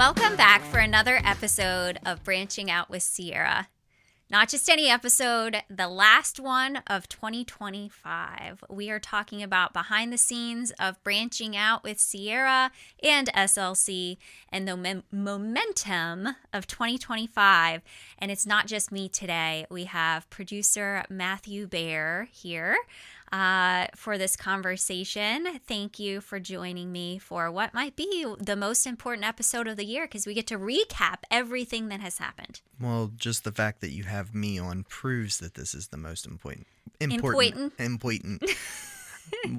Welcome back for another episode of Branching Out with Sierra. Not just any episode, the last one of 2025. We are talking about behind the scenes of branching out with Sierra and SLC and the momentum of 2025. And it's not just me today. We have producer Matthew Baer here for this conversation. Thank you for joining me for what might be the most important episode of the year because we get to recap everything that has happened. Well, just the fact that you have me on proves that this is the most important.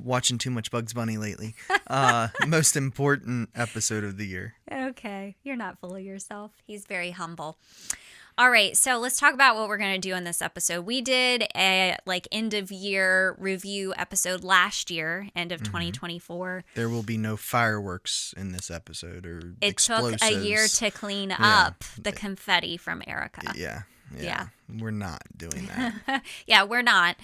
Watching too much Bugs Bunny lately. Most important episode of the year. Okay. You're not full of yourself. He's very humble. All right, so let's talk about what we're going to do in this episode. We did a end of year review episode last year, end of 2024. There will be no fireworks in this episode or explosives. It took a year to clean up the confetti from Erica. Yeah. We're not doing that. Yeah, we're not.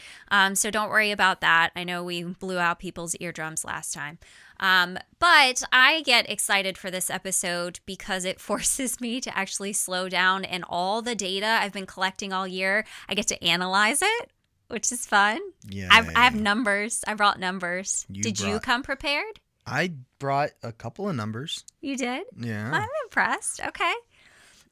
So don't worry about that. I know we blew out people's eardrums last time. But I get excited for this episode because it forces me to actually slow down, and all the data I've been collecting all year, I get to analyze it, which is fun. Yeah. I have numbers. I brought numbers. Did you come prepared? I brought a couple of numbers. You did? Yeah. I'm impressed. Okay.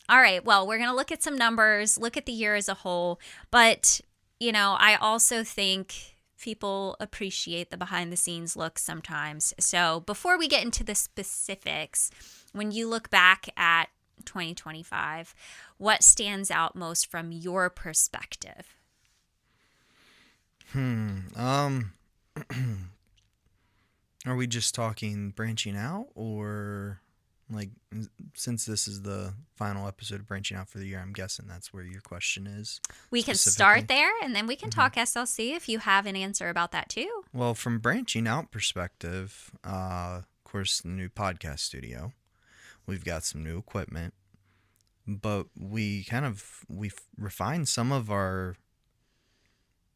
All right. Well, we're going to look at some numbers, look at the year as a whole. But, I also think people appreciate the behind the scenes look sometimes. So before we get into the specifics, when you look back at 2025, what stands out most from your perspective? Are we just talking branching out, or since this is the final episode of Branching Out for the year, I'm guessing that's where your question is. We can start there, and then we can talk SLC if you have an answer about that too. Well, from branching out perspective, of course, the new podcast studio. We've got some new equipment, but we refined some of our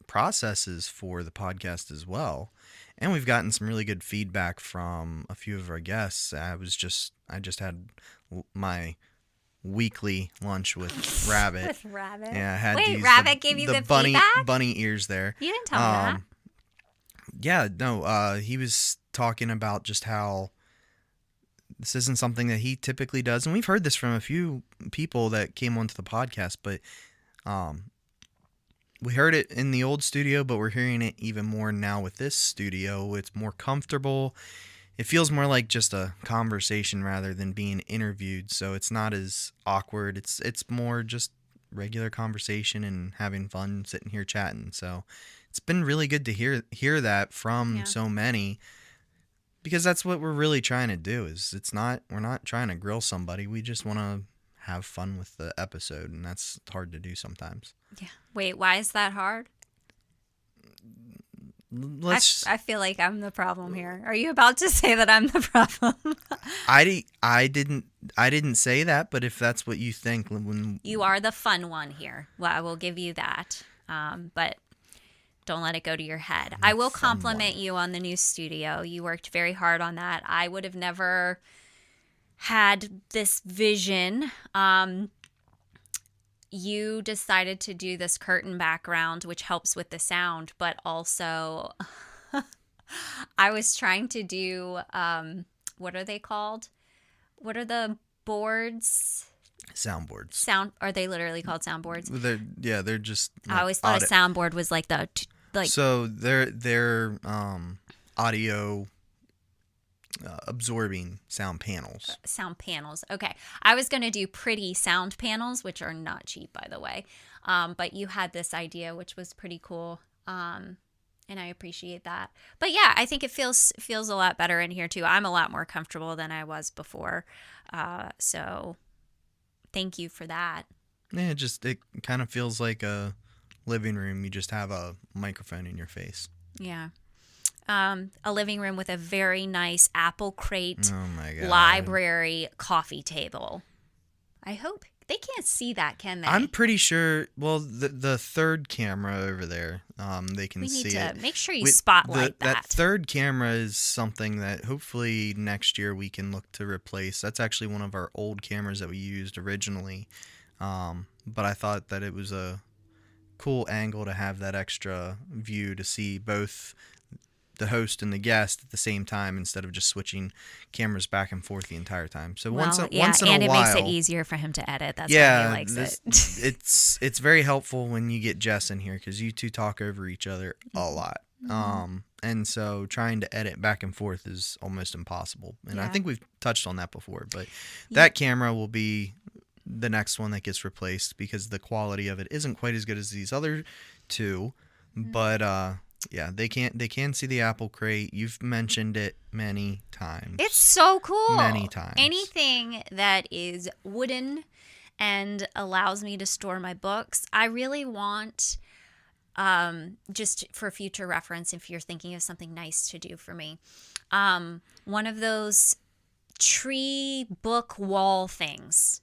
processes for the podcast as well. And we've gotten some really good feedback from a few of our guests. I just had my weekly lunch with Rabbit. With Rabbit? Yeah, I had Rabbit gave you the feedback? bunny ears there. You didn't tell me that. Yeah, no, he was talking about just how this isn't something that he typically does. And we've heard this from a few people that came onto the podcast, but we heard it in the old studio, but we're hearing it even more now with this studio. It's more comfortable. It feels more like just a conversation rather than being interviewed, so it's not as awkward. It's more just regular conversation and having fun sitting here chatting. So it's been really good to hear that from so many, because that's what we're really trying to do. We're not trying to grill somebody. We just want to have fun with the episode, and that's hard to do sometimes. Yeah. Wait, why is that hard? I feel like I'm the problem here. Are you about to say that I'm the problem? I didn't say that, but if that's what you think, you are the fun one here. Well, I will give you that. But don't let it go to your head. I will compliment you on the new studio. You worked very hard on that. I would have never had this vision. You decided to do this curtain background, which helps with the sound, but also I was trying to do, what are they called? What are the boards? Soundboards. Are they literally called soundboards? They're just. I always thought a soundboard was like the. So they're audio absorbing sound panels. Okay. I was going to do pretty sound panels, which are not cheap, by the way. But you had this idea, which was pretty cool. And I appreciate that. But yeah, I think it feels a lot better in here too. I'm a lot more comfortable than I was before. So thank you for that. Yeah, it kind of feels like a living room. You just have a microphone in your face. Yeah. A living room with a very nice apple crate library coffee table. I hope They can't see that, can they? I'm pretty sure. Well, the third camera over there, they can we see need it. to make sure you spotlight That third camera is something that hopefully next year we can look to replace. That's actually one of our old cameras that we used originally. But I thought that it was a cool angle to have that extra view to see both the host and the guest at the same time instead of just switching cameras back and forth the entire time. So once in a while, and it makes it easier for him to edit. That's why he likes it. it's very helpful when you get Jess in here because you two talk over each other a lot. And so trying to edit back and forth is almost impossible. And I think we've touched on that before, but that camera will be the next one that gets replaced because the quality of it isn't quite as good as these other two, but yeah, they can see the apple crate. You've mentioned it many times. It's so cool. Many times. Anything that is wooden and allows me to store my books, I really want, just for future reference, if you're thinking of something nice to do for me, one of those tree book wall things.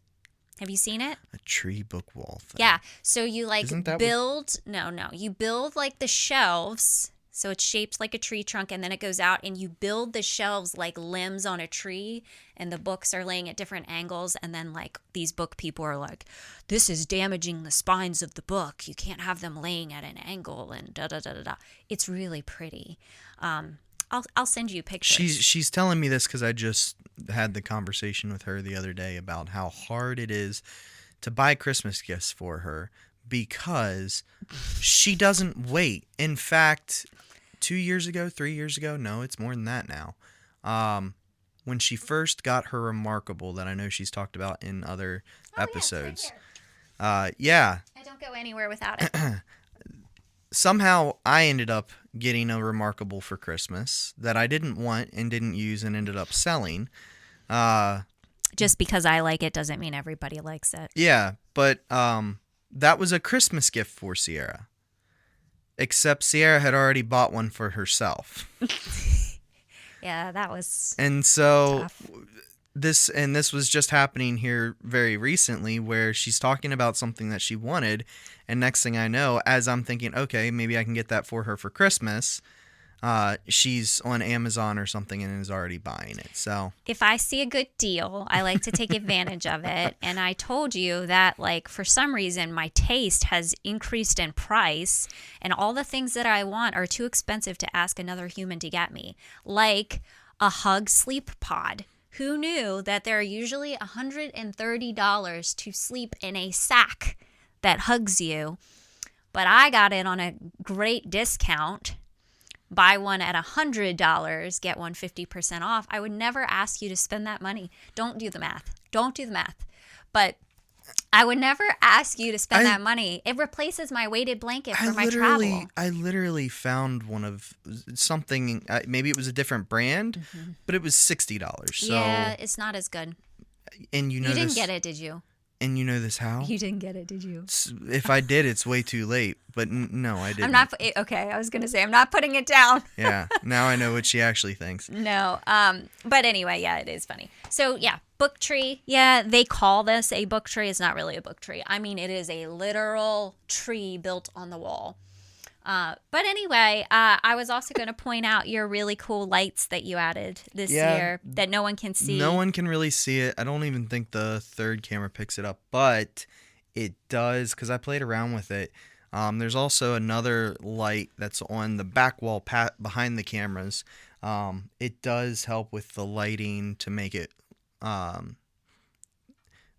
Have you seen it? A tree book wall thing. Yeah. So you build, what... you build like the shelves. So it's shaped like a tree trunk and then it goes out and you build the shelves like limbs on a tree and the books are laying at different angles. And then like these book people are like, this is damaging the spines of the book. You can't have them laying at an angle and da da da da da. It's really pretty. I'll send you pictures. She's telling me this because I just had the conversation with her the other day about how hard it is to buy Christmas gifts for her because she doesn't wait. In fact, 3 years ago, no, it's more than that now. When she first got her Remarkable that I know she's talked about in other episodes. Yeah, it's right yeah. I don't go anywhere without it. Somehow I ended up getting a Remarkable for Christmas that I didn't want and didn't use and ended up selling. Just because I like it doesn't mean everybody likes it. Yeah, but that was a Christmas gift for Sierra. Except Sierra had already bought one for herself. Yeah, that was And so tough. This was just happening here very recently where she's talking about something that she wanted, and next thing I know, as I'm thinking, okay, maybe I can get that for her for Christmas, she's on Amazon or something and is already buying it. So if I see a good deal, I like to take advantage of it. And I told you that, like, for some reason, my taste has increased in price, and all the things that I want are too expensive to ask another human to get me, like a Hug Sleep Pod. Who knew that they're usually $130 to sleep in a sack that hugs you? But I got it on a great discount. Buy one at $100, get one 50% off. I would never ask you to spend that money. Don't do the math. But I would never ask you to spend that money. It replaces my weighted blanket for my travel. I literally found one of something. Maybe it was a different brand, but it was $60. So, yeah, it's not as good. And you didn't get it, did you? And you know this how? You didn't get it, did you? If I did, it's way too late. But no, I didn't. I'm not. Okay, I was going to say I'm not putting it down. Yeah, now I know what she actually thinks. No. But anyway, yeah, it is funny. So yeah, book tree. Yeah, they call this a book tree. It's not really a book tree. I mean, it is a literal tree built on the wall. But anyway, I was also going to point out your really cool lights that you added this year that no one can see. No one can really see it. I don't even think the third camera picks it up, but it does because I played around with it. There's also another light that's on the back wall behind the cameras. It does help with the lighting to make it. We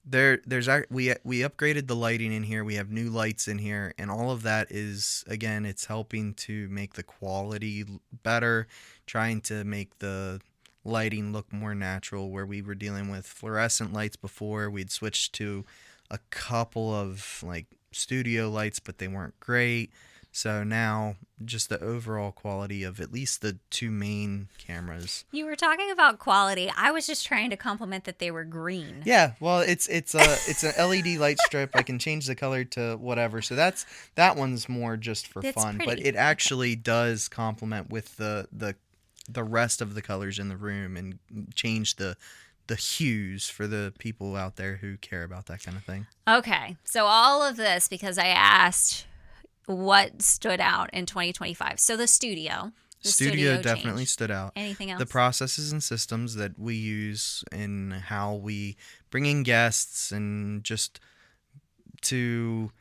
upgraded the lighting in here. We have new lights in here, and all of that is, again, it's helping to make the quality better, trying to make the lighting look more natural. Where we were dealing with fluorescent lights before, we'd switched to a couple of like studio lights, but they weren't great. So now just the overall quality of at least the two main cameras. You were talking about quality. I was just trying to compliment that they were green. Yeah, well, it's an LED light strip. I can change the color to whatever. So that one's more just for fun, pretty. but it actually does complement with the rest of the colors in the room and change the the hues for the people out there who care about that kind of thing. Okay. So all of this because I asked what stood out in 2025. So the studio. The Studio definitely changed. stood out. Anything else? The processes and systems that we use in how we bring in guests and just to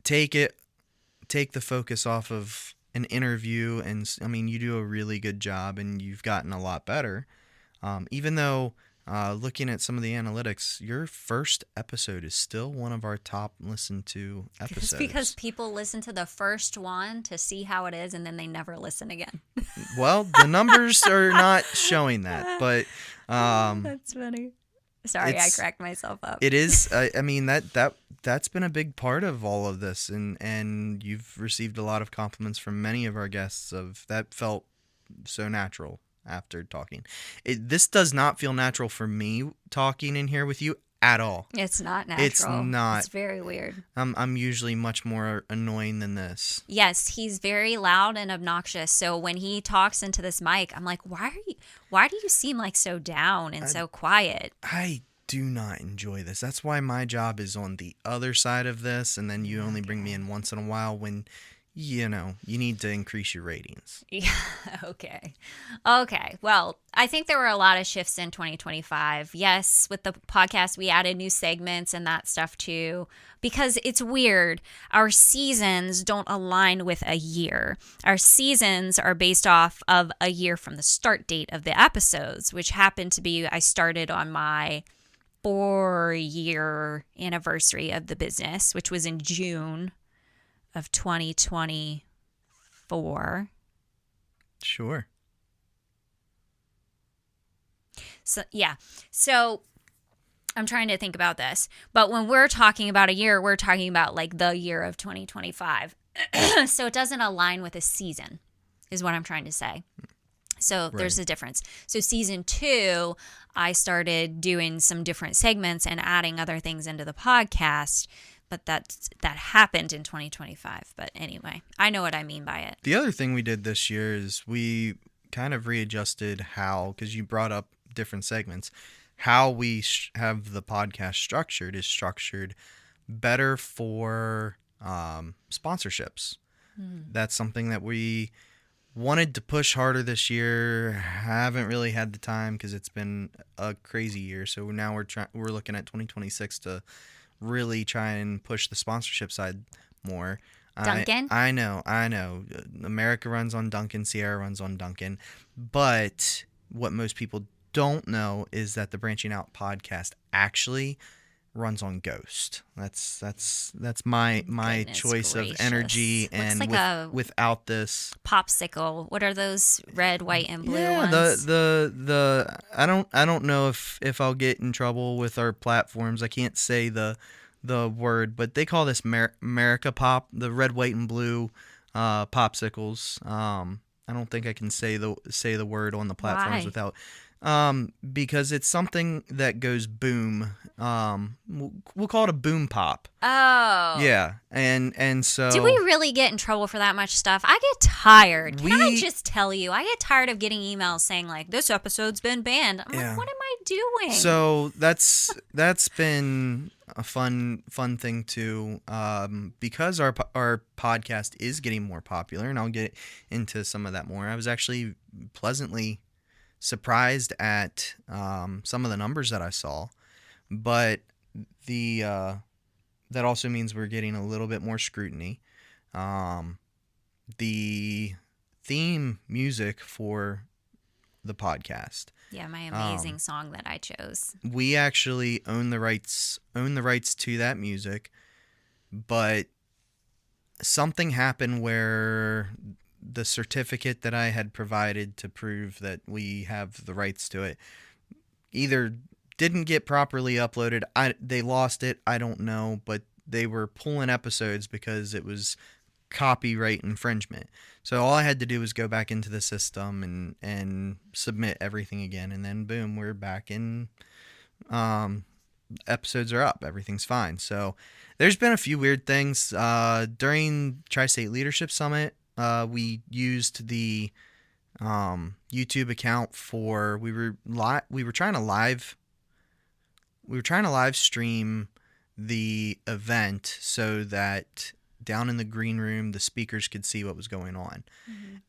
take the focus off of an interview. And I mean, you do a really good job and you've gotten a lot better. Even though looking at some of the analytics, your first episode is still one of our top listened to episodes. It's because people listen to the first one to see how it is and then they never listen again. Well, the numbers are not showing that, but that's funny. Sorry, I cracked myself up. It is. I mean that's been a big part of all of this, and you've received a lot of compliments from many of our guests of that felt so natural after talking. This does not feel natural for me talking in here with you at all. It's not natural. It's not. It's very weird. I'm usually much more annoying than this. Yes, he's very loud and obnoxious. So when he talks into this mic, I'm like, why do you seem like so down and so quiet? I do not enjoy this. That's why my job is on the other side of this, and then you only bring me in once in a while when you need to increase your ratings. Yeah, okay. Well, I think there were a lot of shifts in 2025. Yes, with the podcast, we added new segments and that stuff too, because it's weird. Our seasons don't align with a year. Our seasons are based off of a year from the start date of the episodes, which happened to be, I started on my 4-year anniversary of the business, which was in June of 2024. Sure. So, yeah. So, I'm trying to think about this. But when we're talking about a year, we're talking about like the year of 2025. So, it doesn't align with a season, is what I'm trying to say. So, there's a difference. So, season 2, I started doing some different segments and adding other things into the podcast. But that happened in 2025. But anyway, I know what I mean by it. The other thing we did this year is we kind of readjusted how, because you brought up different segments, how we have the podcast structured better for sponsorships. That's something that we wanted to push harder this year. Haven't really had the time because it's been a crazy year. So now we're looking at 2026 to really try and push the sponsorship side more. Dunkin'? I know. America runs on Dunkin', Sierra runs on Dunkin'. But what most people don't know is that the Branching Out podcast actually runs on Ghost. That's my choice gracious. of energy, and like without this popsicle. What are those red, white, and blue ones? the I don't know if I'll get in trouble with our platforms. I can't say the word, but they call this America Pop, the red, white, and blue popsicles. I don't think I can say the word on the platforms. Why? Without because it's something that goes boom. We'll call it a boom pop. Oh. Yeah. And so do we really get in trouble for that much stuff? I get tired. Can I just tell you? I get tired of getting emails saying like, this episode's been banned. I'm like, what am I doing? So that's been a fun thing too, because our podcast is getting more popular, and I'll get into some of that more. I was actually pleasantly surprised at some of the numbers that I saw, but that also means we're getting a little bit more scrutiny. The theme music for the podcast. Yeah, my amazing song that I chose. We actually own the rights to that music, but something happened where the certificate that I had provided to prove that we have the rights to it either didn't get properly uploaded. They lost it. I don't know, but they were pulling episodes because it was copyright infringement. So all I had to do was go back into the system and submit everything again, and then boom, we're back in. Episodes are up. Everything's fine. So there's been a few weird things during Tri-State Leadership Summit. We used the YouTube account for we were trying to live we were trying to live stream the event so that down in the green room the speakers could see what was going on.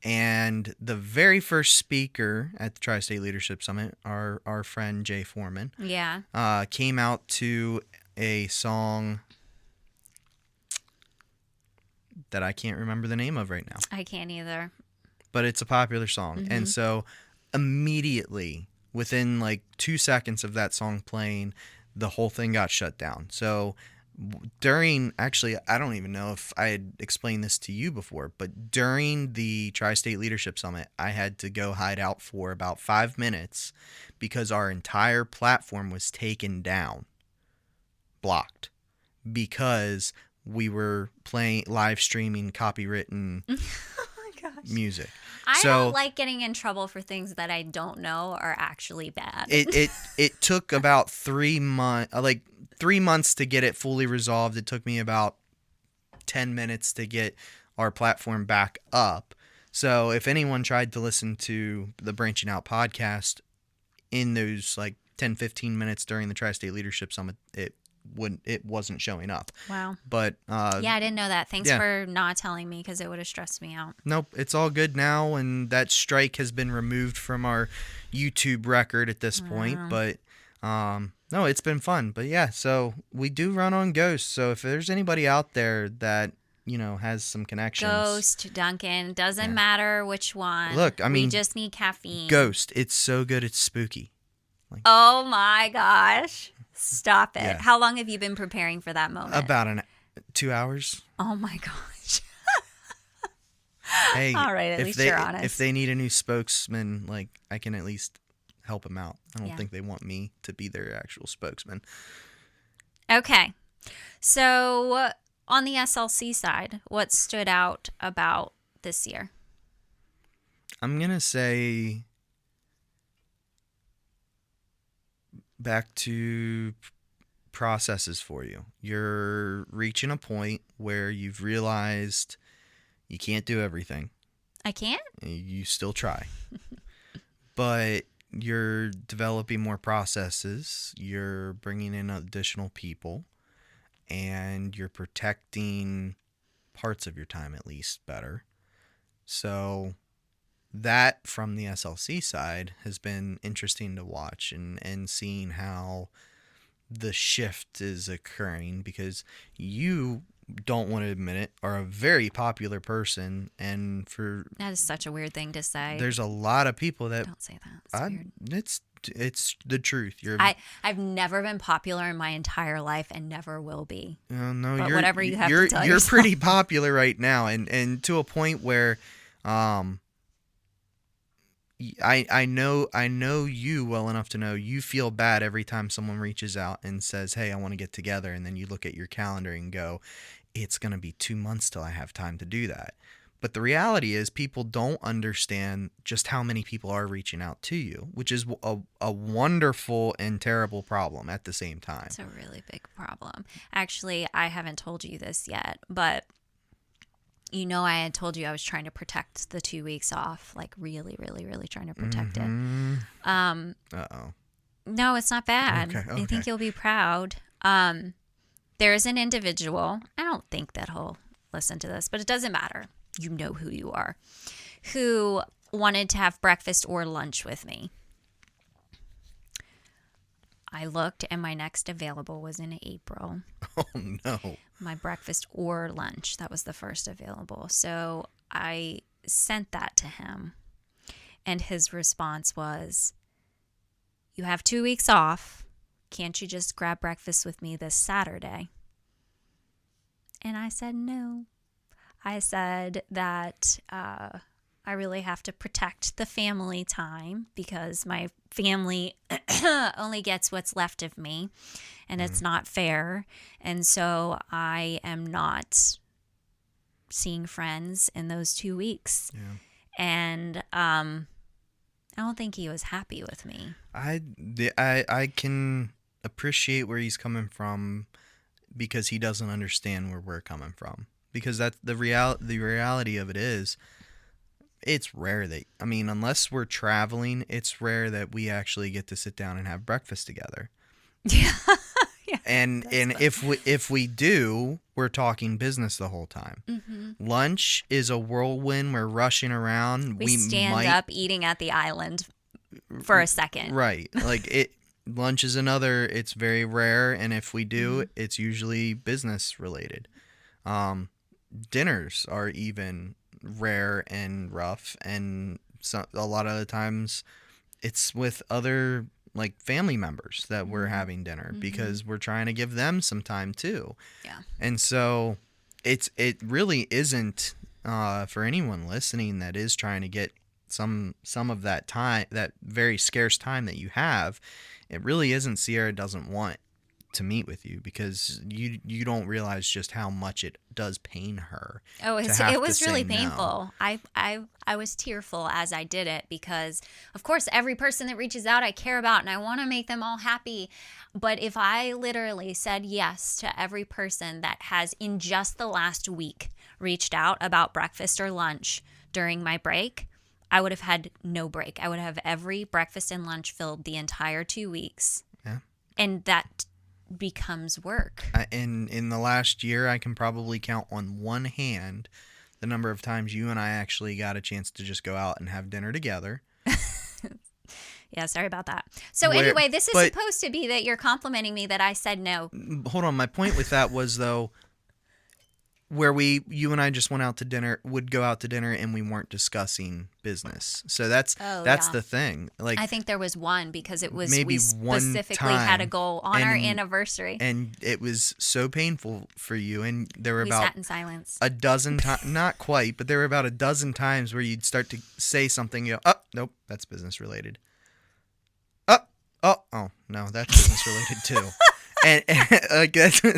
And the very first speaker at the Tri-State Leadership Summit, our friend Jay Foreman, came out to a song that I can't remember the name of right now. I can't either. But it's a popular song. And so immediately, within like 2 seconds of that song playing, the whole thing got shut down. So actually, I don't even know if I had explained this to you before, but during the Tri-State Leadership Summit, I had to go hide out for about 5 minutes because our entire platform was taken down, blocked, because we were live streaming copywritten music. I don't like getting in trouble for things that I don't know are actually bad. It took about 3 months, 3 months to get it fully resolved. It took me about 10 minutes to get our platform back up. So if anyone tried to listen to the Branching Out podcast in those 10-15 minutes during the Tri-State Leadership Summit, it wasn't showing up. Wow. But I didn't know that. Thanks for not telling me, because it would have stressed me out. Nope, it's all good now, and that strike has been removed from our YouTube record at this point. But no, it's been fun. But yeah, so we do run on Ghost. So if there's anybody out there that has some connections, Ghost, Duncan, doesn't matter which one. Look, I mean, we just need caffeine. Ghost, it's so good, it's spooky. Oh my gosh. Stop it. Yeah. How long have you been preparing for that moment? About 2 hours. Oh my gosh. Hey, all right, at least you're honest. If they need a new spokesman, I can at least help them out. I don't think they want me to be their actual spokesman. Okay. So on the SLC side, what stood out about this year? I'm going to say back to processes for you. You're reaching a point where you've realized you can't do everything. I can't? You still try. But you're developing more processes. You're bringing in additional people. And you're protecting parts of your time at least better. So that from the SLC side has been interesting to watch and seeing how the shift is occurring, because you don't want to admit it, are a very popular person, and that is such a weird thing to say. There's a lot of people that don't say that. It's weird. It's the truth. I've never been popular in my entire life and never will be. No, but whatever you have to tell you're yourself. pretty popular right now, and to a point where I know you well enough to know you feel bad every time someone reaches out and says, "Hey, I want to get together," and then you look at your calendar and go, "It's going to be 2 months till I have time to do that." But the reality is people don't understand just how many people are reaching out to you, which is a wonderful and terrible problem at the same time. It's a really big problem. Actually, I haven't told you this yet, but I had told you I was trying to protect the 2 weeks off, really, really, really trying to protect it. Uh-oh. No, it's not bad. Okay. I think you'll be proud. There is an individual, I don't think that he'll listen to this, but it doesn't matter. You know who you are, who wanted to have breakfast or lunch with me. I looked and my next available was in April. Oh, no. My breakfast or lunch. That was the first available. So I sent that to him. And his response was, "You have 2 weeks off. Can't you just grab breakfast with me this Saturday?" And I said, no. I said that I really have to protect the family time because my family only gets what's left of me, and it's not fair. And so I am not seeing friends in those 2 weeks. Yeah. And I don't think he was happy with me. I can appreciate where he's coming from because he doesn't understand where we're coming from. Because that's the reality of it is, it's rare that, unless we're traveling, it's rare that we actually get to sit down and have breakfast together. Yeah. Yeah. And if we do, we're talking business the whole time. Mm-hmm. Lunch is a whirlwind. We're rushing around. We stand up eating at the island for a second. Right. Lunch is another. It's very rare, and if we do, it's usually business related. Dinners are even rare and rough, and a lot of the times it's with other like family members that we're having dinner because we're trying to give them some time too. Yeah. And so it really isn't for anyone listening that is trying to get some of that time, that very scarce time that you have. It really isn't Sierra doesn't want to meet with you, because you don't realize just how much it does pain her. Oh, it was really no. painful. I was tearful as I did it, because of course every person that reaches out I care about and I want to make them all happy. But if I literally said yes to every person that has in just the last week reached out about breakfast or lunch during my break, I would have had no break. I would have every breakfast and lunch filled the entire 2 weeks. Yeah. And that becomes work. In the last year, I can probably count on one hand the number of times you and I actually got a chance to just go out and have dinner together. Yeah, sorry about that. So anyway, this is supposed to be that you're complimenting me that I said no. Hold on. My point with that was, though, where you and I just would go out to dinner and we weren't discussing business. So that's the thing. Like, I think there was one, because it was maybe we specifically had a goal on our anniversary, and it was so painful for you. And there were we about sat in silence a dozen times, not quite, but there were about a dozen times where you'd start to say something. You go, oh, nope, that's business related. Oh, no, that's business related too. And like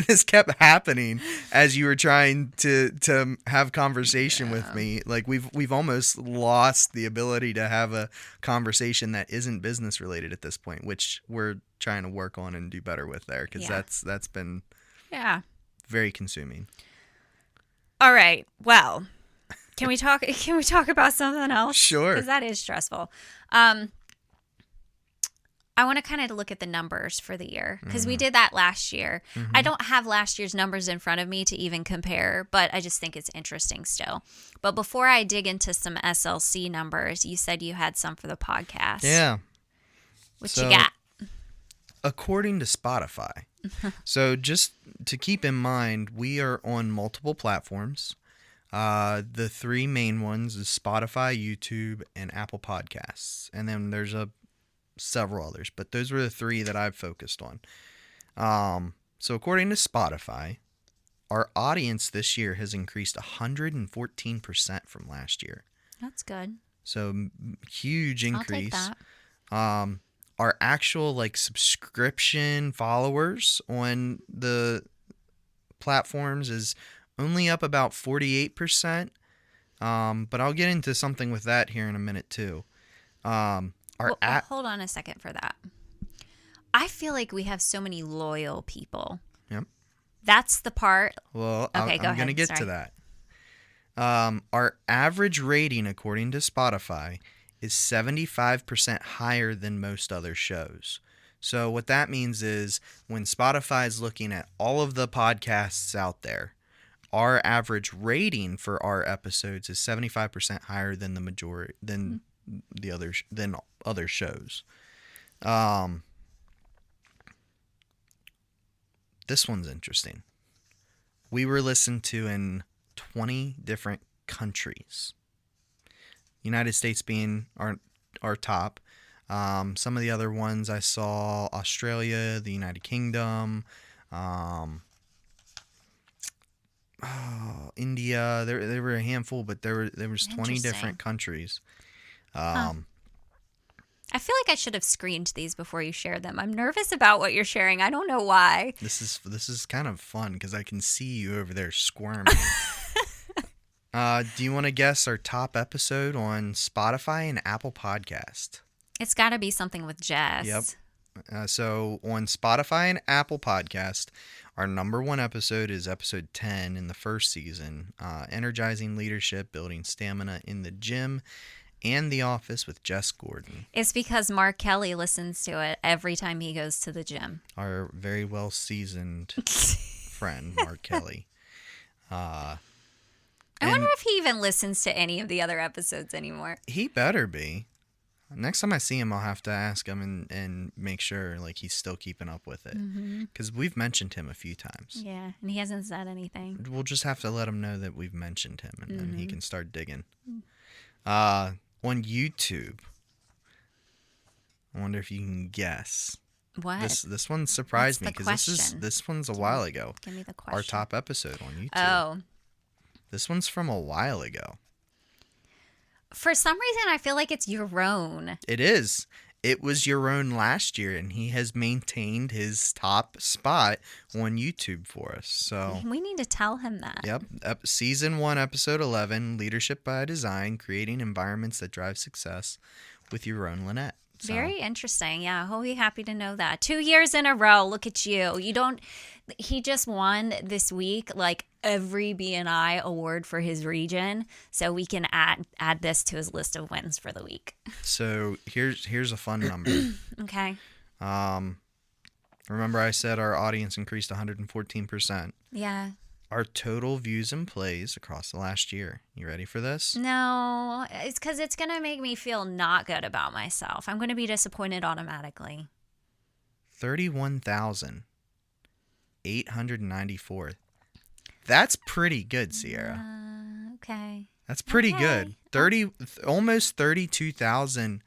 this kept happening as you were trying to have conversation with me. Like we've almost lost the ability to have a conversation that isn't business related at this point, which we're trying to work on and do better with there, because that's been very consuming. All right. Well, can we talk about something else? Sure. Because that is stressful. I want to kind of look at the numbers for the year, because we did that last year. I don't have last year's numbers in front of me to even compare, but I just think it's interesting still. But before I dig into some SLC numbers, you said you had some for the podcast. Yeah. What you got? According to Spotify. So just to keep in mind, we are on multiple platforms. The three main ones is Spotify, YouTube, and Apple Podcasts. And then there's several others, but those were the three that I've focused on. So according to Spotify, our audience this year has increased 114% from last year. That's good. So huge increase. I'll take that. Our actual subscription followers on the platforms is only up about 48%. But I'll get into something with that here in a minute too. Hold on a second for that. I feel like we have so many loyal people. Yep. That's the part. Well, okay, I'm going to get to that. Our average rating, according to Spotify, is 75% higher than most other shows. So what that means is when Spotify is looking at all of the podcasts out there, our average rating for our episodes is 75% higher than the majority than other shows. This one's interesting. We were listened to in 20 different countries. United States being our top. Some of the other ones I saw: Australia, the United Kingdom, India. There were a handful, but there was 20 different countries. I feel like I should have screened these before you shared them. I'm nervous about what you're sharing. I don't know why. This is kind of fun because I can see you over there squirming. Do you want to guess our top episode on Spotify and Apple Podcast? It's got to be something with Jess. Yep. So on Spotify and Apple Podcast, our number one episode is episode 10 in the first season, energizing leadership, building stamina in the gym, and The Office with Jess Gordon. It's because Mark Kelly listens to it every time he goes to the gym. Our very well seasoned friend, Mark Kelly. I wonder if he even listens to any of the other episodes anymore. He better be. Next time I see him, I'll have to ask him and make sure like he's still keeping up with it. Because we've mentioned him a few times. Yeah, and he hasn't said anything. We'll just have to let him know that we've mentioned him, and then he can start digging. On YouTube, I wonder if you can guess. What? This one surprised me because this one's a while ago. Give me the question. Our top episode on YouTube. Oh. This one's from a while ago. For some reason, I feel like it's your own. It is. It was your own last year, and he has maintained his top spot on YouTube for us. So We need to tell him that. Yep. Season 1, Episode 11, Leadership by Design, Creating Environments That Drive Success with your own Lynette. So. Very interesting. Yeah, he'll be happy to know that. 2 years in a row. Look at you. He just won this week like every BNI award for his region. So we can add this to his list of wins for the week. So here's a fun number. Okay. Remember I said our audience increased 114%. Yeah. Our total views and plays across the last year. You ready for this? No, it's because it's going to make me feel not good about myself. I'm going to be disappointed automatically. 31,894. That's pretty good, Sierra. Okay. That's pretty good. Almost 32,000.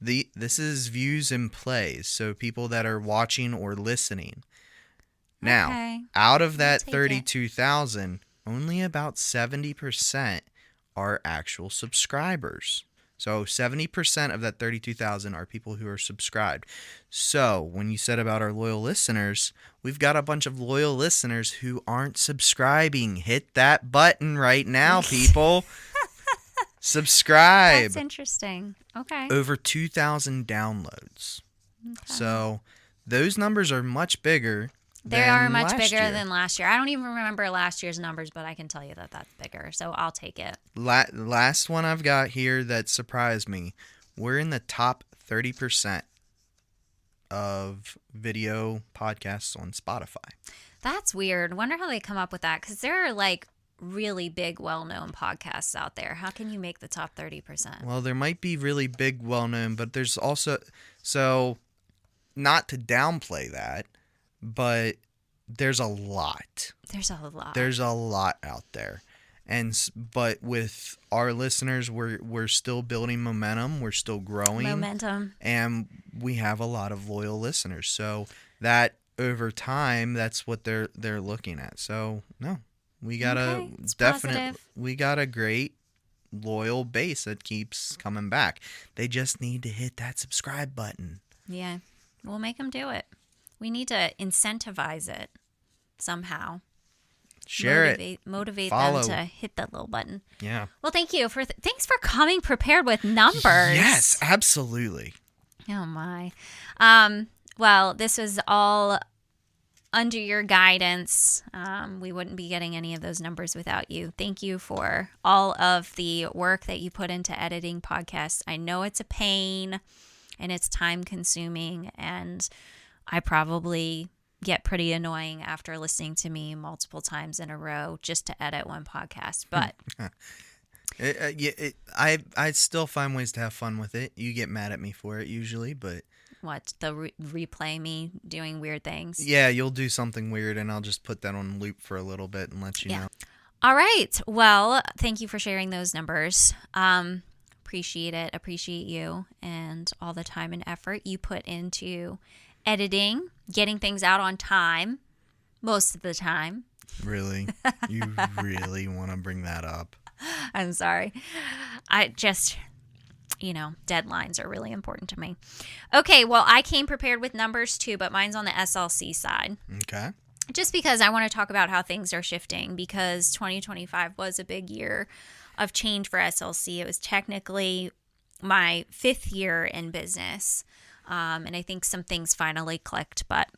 This is views and plays, so people that are watching or listening. Now, out of that 32,000, only about 70% are actual subscribers. So 70% of that 32,000 are people who are subscribed. So when you said about our loyal listeners, we've got a bunch of loyal listeners who aren't subscribing. Hit that button right now, people. Subscribe. That's interesting. Okay. Over 2,000 downloads. Okay. So those numbers are much bigger. They are much bigger than last year. I don't even remember last year's numbers, but I can tell you that that's bigger. So I'll take it. Last one I've got here that surprised me. We're in the top 30% of video podcasts on Spotify. That's weird. Wonder how they come up with that, because there are like really big, well-known podcasts out there. How can you make the top 30%? Well, there might be really big, well-known, but there's also, so not to downplay that, but there's a lot. There's a lot. There's a lot out there. But with our listeners, we're still building momentum. We're still growing. Momentum. And we have a lot of loyal listeners. So that over time, that's what they're looking at. So no, we got we got a great loyal base that keeps coming back. They just need to hit that subscribe button. Yeah. We'll make them do it. We need to incentivize it somehow. Share motivate follow. them to hit that little button. Yeah. Well, thanks for coming prepared with numbers. Yes, absolutely. Oh my. Well, this was all under your guidance. We wouldn't be getting any of those numbers without you. Thank you for all of the work that you put into editing podcasts. I know it's a pain and it's time consuming, and I probably get pretty annoying after listening to me multiple times in a row just to edit one podcast. But I still find ways to have fun with it. You get mad at me for it usually, but what, the replay me doing weird things? Yeah, you'll do something weird, and I'll just put that on loop for a little bit and let you know. All right. Well, thank you for sharing those numbers. Appreciate it. Appreciate you and all the time and effort you put into editing, getting things out on time, most of the time. Really? You really want to bring that up? I'm sorry. I just, deadlines are really important to me. Okay, well, I came prepared with numbers too, but mine's on the SLC side. Okay. Just because I want to talk about how things are shifting, because 2025 was a big year of change for SLC. It was technically my 5th year in business. And I think some things finally clicked. But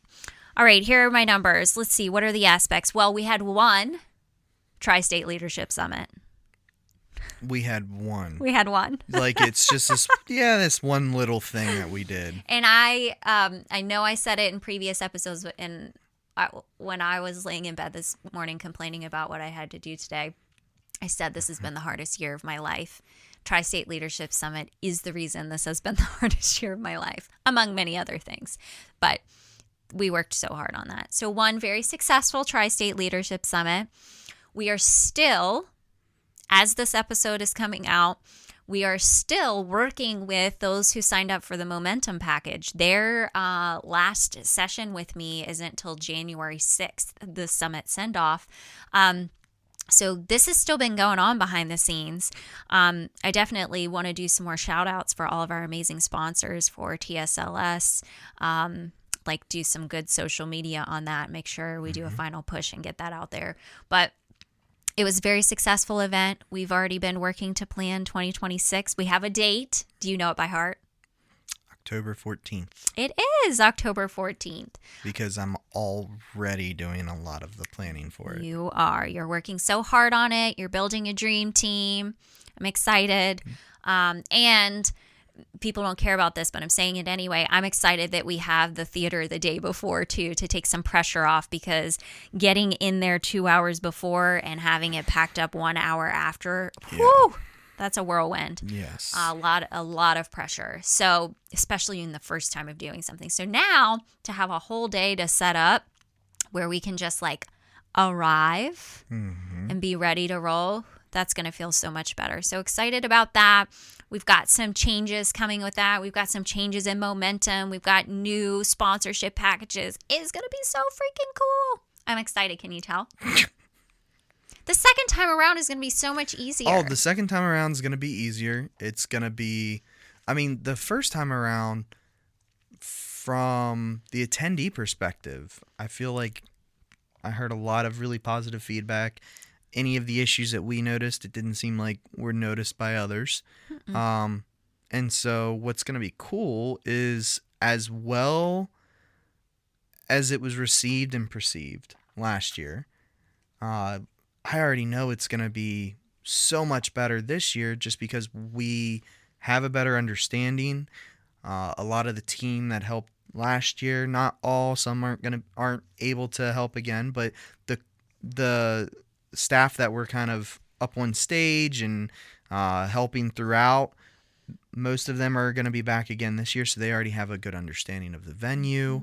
all right, here are my numbers. Let's see. What are the aspects? Well, we had one Tri-State Leadership Summit. We had one. We had one. Like, it's just this one little thing that we did. And I know I said it in previous episodes, and when I was laying in bed this morning complaining about what I had to do today, I said this has been the hardest year of my life. Tri-State Leadership Summit is the reason this has been the hardest year of my life, among many other things. But we worked so hard on that. So one very successful Tri-State Leadership Summit. We are still, as this episode is coming out, we are still working with those who signed up for the Momentum Package. Their last session with me isn't until January 6th, the summit send-off. So this has still been going on behind the scenes. I definitely want to do some more shout outs for all of our amazing sponsors for TSLS. Like do some good social media on that. Make sure we do a final push and get that out there. But it was a very successful event. We've already been working to plan 2026. We have a date. Do you know it by heart? October 14th. It is October 14th. Because I'm already doing a lot of the planning for it. You are. You're working so hard on it. You're building a dream team. I'm excited. And people don't care about this, but I'm saying it anyway. I'm excited that we have the theater the day before, too, to take some pressure off, because getting in there 2 hours before and having it packed up 1 hour after, whew, that's a whirlwind. Yes. A lot of pressure. So, especially in the first time of doing something. So now to have a whole day to set up where we can just like arrive and be ready to roll, that's going to feel so much better. So excited about that. We've got some changes coming with that. We've got some changes in momentum. We've got new sponsorship packages. It's going to be so freaking cool. I'm excited. Can you tell? The second time around is going to be so much easier. Oh, the second time around is going to be easier. It's going to be, I mean, the first time around, from the attendee perspective, I feel like I heard a lot of really positive feedback. Any of the issues that we noticed, it didn't seem like were noticed by others. And so what's going to be cool is, as well as it was received and perceived last year, I already know it's going to be so much better this year, just because we have a better understanding. A lot of the team that helped last year, not all, some aren't able to help again, but the staff that were kind of up on stage and helping throughout, most of them are going to be back again this year, so they already have a good understanding of the venue.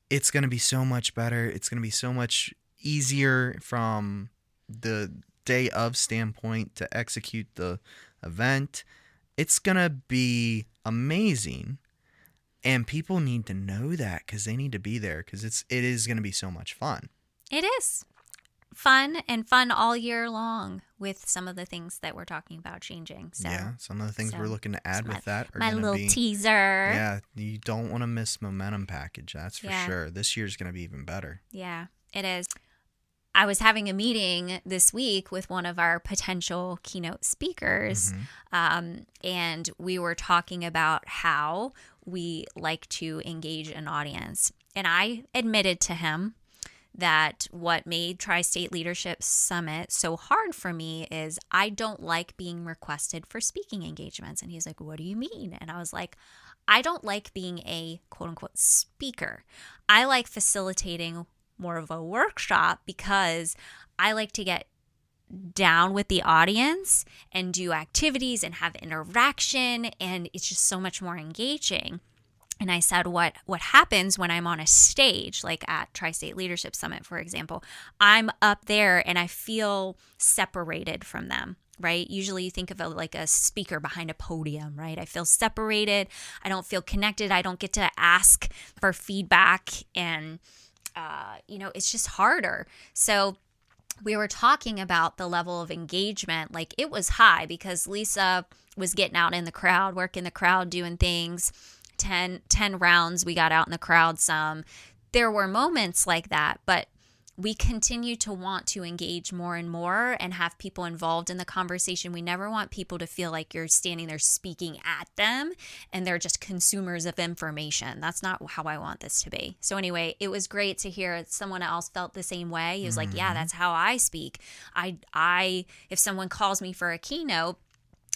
It's going to be so much better. It's going to be so much easier from the day of standpoint to execute the event. It's going to be amazing, and people need to know that, because they need to be there, because it is going to be so much fun. It is fun, and fun all year long, with some of the things that we're talking about changing. So, yeah, some of the things we're looking to add with that are my going to little be, teaser. Yeah, you don't want to miss Momentum Package, that's for sure. This year's going to be even better. Yeah, it is. I was having a meeting this week with one of our potential keynote speakers, and we were talking about how we like to engage an audience. And I admitted to him that what made Tri-State Leadership Summit so hard for me is I don't like being requested for speaking engagements. And he's like, what do you mean? And I was like, I don't like being a quote unquote speaker. I like facilitating more of a workshop, because I like to get down with the audience and do activities and have interaction, and it's just so much more engaging. And I said, what happens when I'm on a stage, like at Tri-State Leadership Summit, for example, I'm up there and I feel separated from them, right? Usually you think of like a speaker behind a podium, right? I feel separated. I don't feel connected. I don't get to ask for feedback, and it's just harder. So we were talking about the level of engagement. Like, it was high because Lisa was getting out in the crowd, working the crowd, doing things. 10 rounds, we got out in the crowd some. There were moments like that, but we continue to want to engage more and more and have people involved in the conversation. We never want people to feel like you're standing there speaking at them and they're just consumers of information. That's not how I want this to be. So anyway, it was great to hear someone else felt the same way. He was like, yeah, that's how I speak. I if someone calls me for a keynote,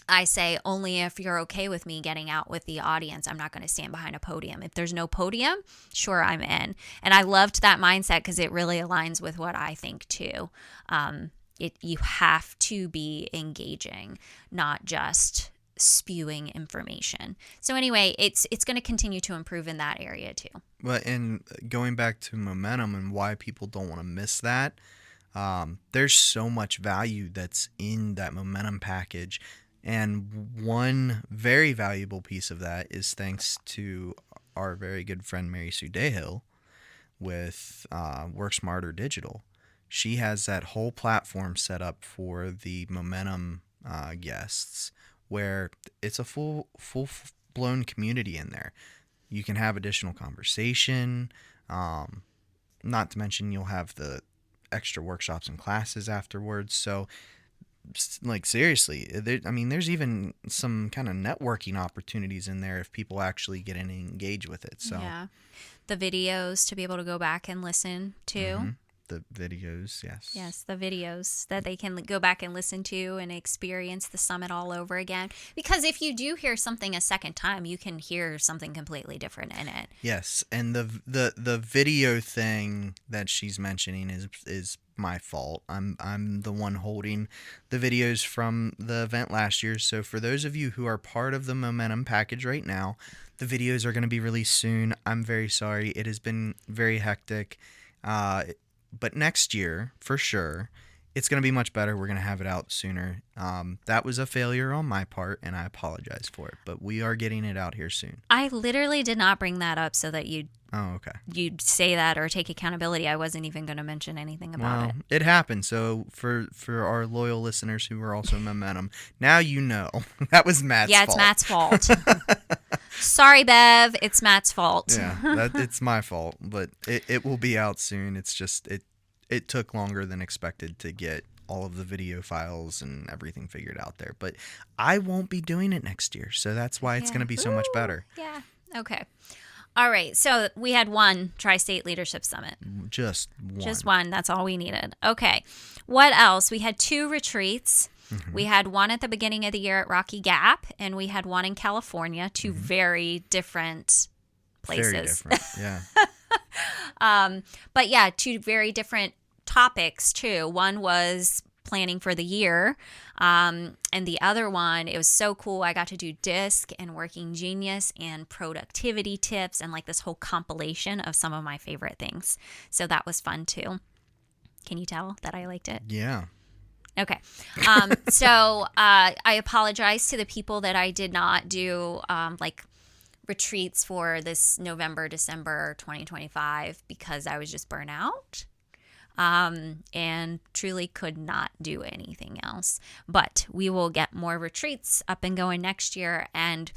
I say only if you're okay with me getting out with the audience. I'm not going to stand behind a podium. If there's no podium, sure, I'm in. And I loved that mindset because it really aligns with what I think too. You have to be engaging, not just spewing information. So anyway, it's going to continue to improve in that area too. But and going back to momentum and why people don't want to miss that, there's so much value that's in that momentum package. And one very valuable piece of that is thanks to our very good friend Mary Sue Dahill with Work Smarter Digital. She has that whole platform set up for the momentum guests where it's a full-blown community in there. You can have additional conversation, not to mention you'll have the extra workshops and classes afterwards. So like seriously, there's even some kind of networking opportunities in there if people actually get in and engage with it. So yeah, the videos to be able to go back and listen to. Mm-hmm. The videos, yes, the videos that they can go back and listen to and experience the summit all over again. Because if you do hear something a second time, you can hear something completely different in it. Yes, and the video thing that she's mentioning is my fault. I'm the one holding the videos from the event last year. So for those of you who are part of the momentum package right now, the videos are going to be released soon. I'm very sorry. It has been very hectic. But next year, for sure, it's going to be much better. We're going to have it out sooner. That was a failure on my part, and I apologize for it. But we are getting it out here soon. I literally did not bring that up so that you'd say that or take accountability. I wasn't even going to mention anything about it. It happened. So for our loyal listeners who are also Momentum, now you know. That was Matt's fault. Yeah, it's Matt's fault. Sorry, Bev. It's Matt's fault. Yeah, it's my fault, but it will be out soon. It's just it took longer than expected to get all of the video files and everything figured out there. But I won't be doing it next year, so that's why it's going to be so much better. Yeah. Okay. All right. So we had one Tri-State Leadership Summit. Just one. Just one. That's all we needed. Okay. What else? We had 2 retreats. Mm-hmm. We had one at the beginning of the year at Rocky Gap, and we had one in California. 2 very different places. Very different. Yeah. But yeah, 2 very different topics too. One was planning for the year, and the other one, it was so cool. I got to do DISC and Working Genius and productivity tips and like this whole compilation of some of my favorite things. So that was fun too. Can you tell that I liked it? Yeah. Okay. So I apologize to the people that I did not do like retreats for this November, December 2025 because I was just burnt out and truly could not do anything else. But we will get more retreats up and going next year, and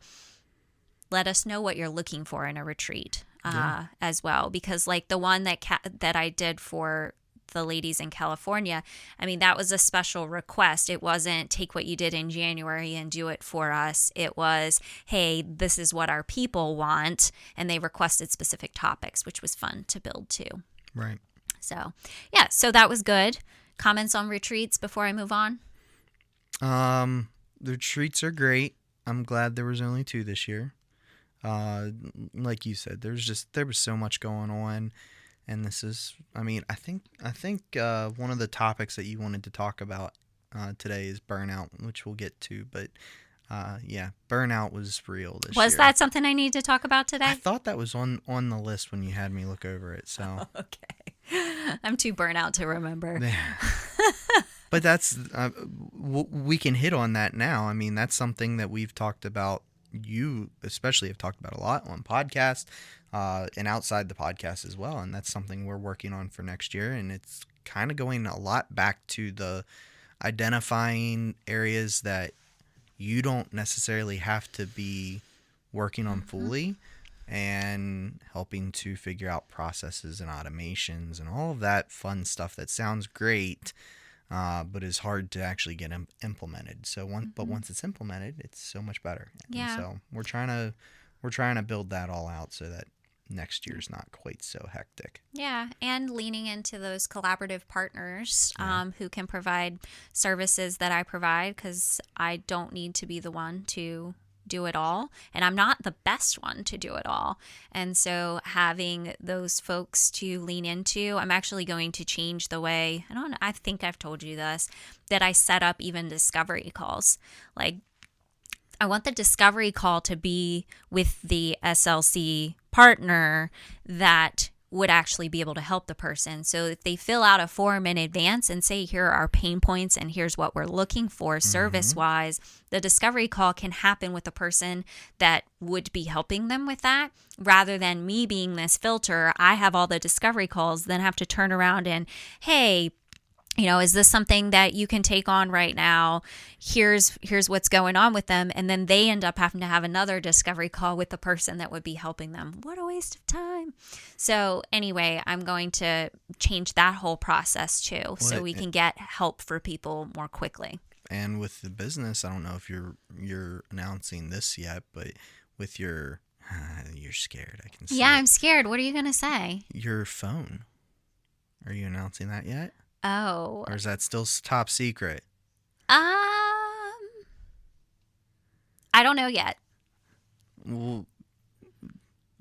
let us know what you're looking for in a retreat as well. Because like the one that I did for the ladies in California, I mean, that was a special request. It wasn't take what you did in January and do it for us. It was, hey, this is what our people want. And they requested specific topics, which was fun to build too. Right. So, yeah, so that was good. Comments on retreats before I move on? The retreats are great. I'm glad there was only 2 this year. Like you said, there was so much going on. And this is, I think one of the topics that you wanted to talk about today is burnout, which we'll get to. But yeah, burnout was real this year. Was that something I need to talk about today? I thought that was on the list when you had me look over it. So okay, I'm too burnt out to remember. But that's we can hit on that now. I mean, that's something that we've talked about. You especially have talked about a lot on podcasts and outside the podcast as well. And that's something we're working on for next year. And it's kind of going a lot back to the identifying areas that you don't necessarily have to be working on fully, and helping to figure out processes and automations and all of that fun stuff that sounds great, but is hard to actually get implemented. So once it's implemented, it's so much better. Yeah. And so we're trying to build that all out so that next year's not quite so hectic. Yeah, and leaning into those collaborative partners who can provide services that I provide, because I don't need to be the one to do it all, and I'm not the best one to do it all. And so having those folks to lean into, I'm actually going to change the way, I think I've told you this, that I set up even discovery calls. Like, I want the discovery call to be with the SLC partner that would actually be able to help the person. So if they fill out a form in advance and say, here are our pain points and here's what we're looking for service-wise, the discovery call can happen with the person that would be helping them with that, rather than me being this filter. I have all the discovery calls, then have to turn around and, hey, is this something that you can take on right now? Here's what's going on with them. And then they end up having to have another discovery call with the person that would be helping them. What a waste of time. So anyway, I'm going to change that whole process too, so we can get help for people more quickly. And with the business, I don't know if you're announcing this yet, but with your, you're scared. I can see. Yeah, I'm scared. What are you going to say? Your phone. Are you announcing that yet? Oh. Or is that still top secret? I don't know yet. Well,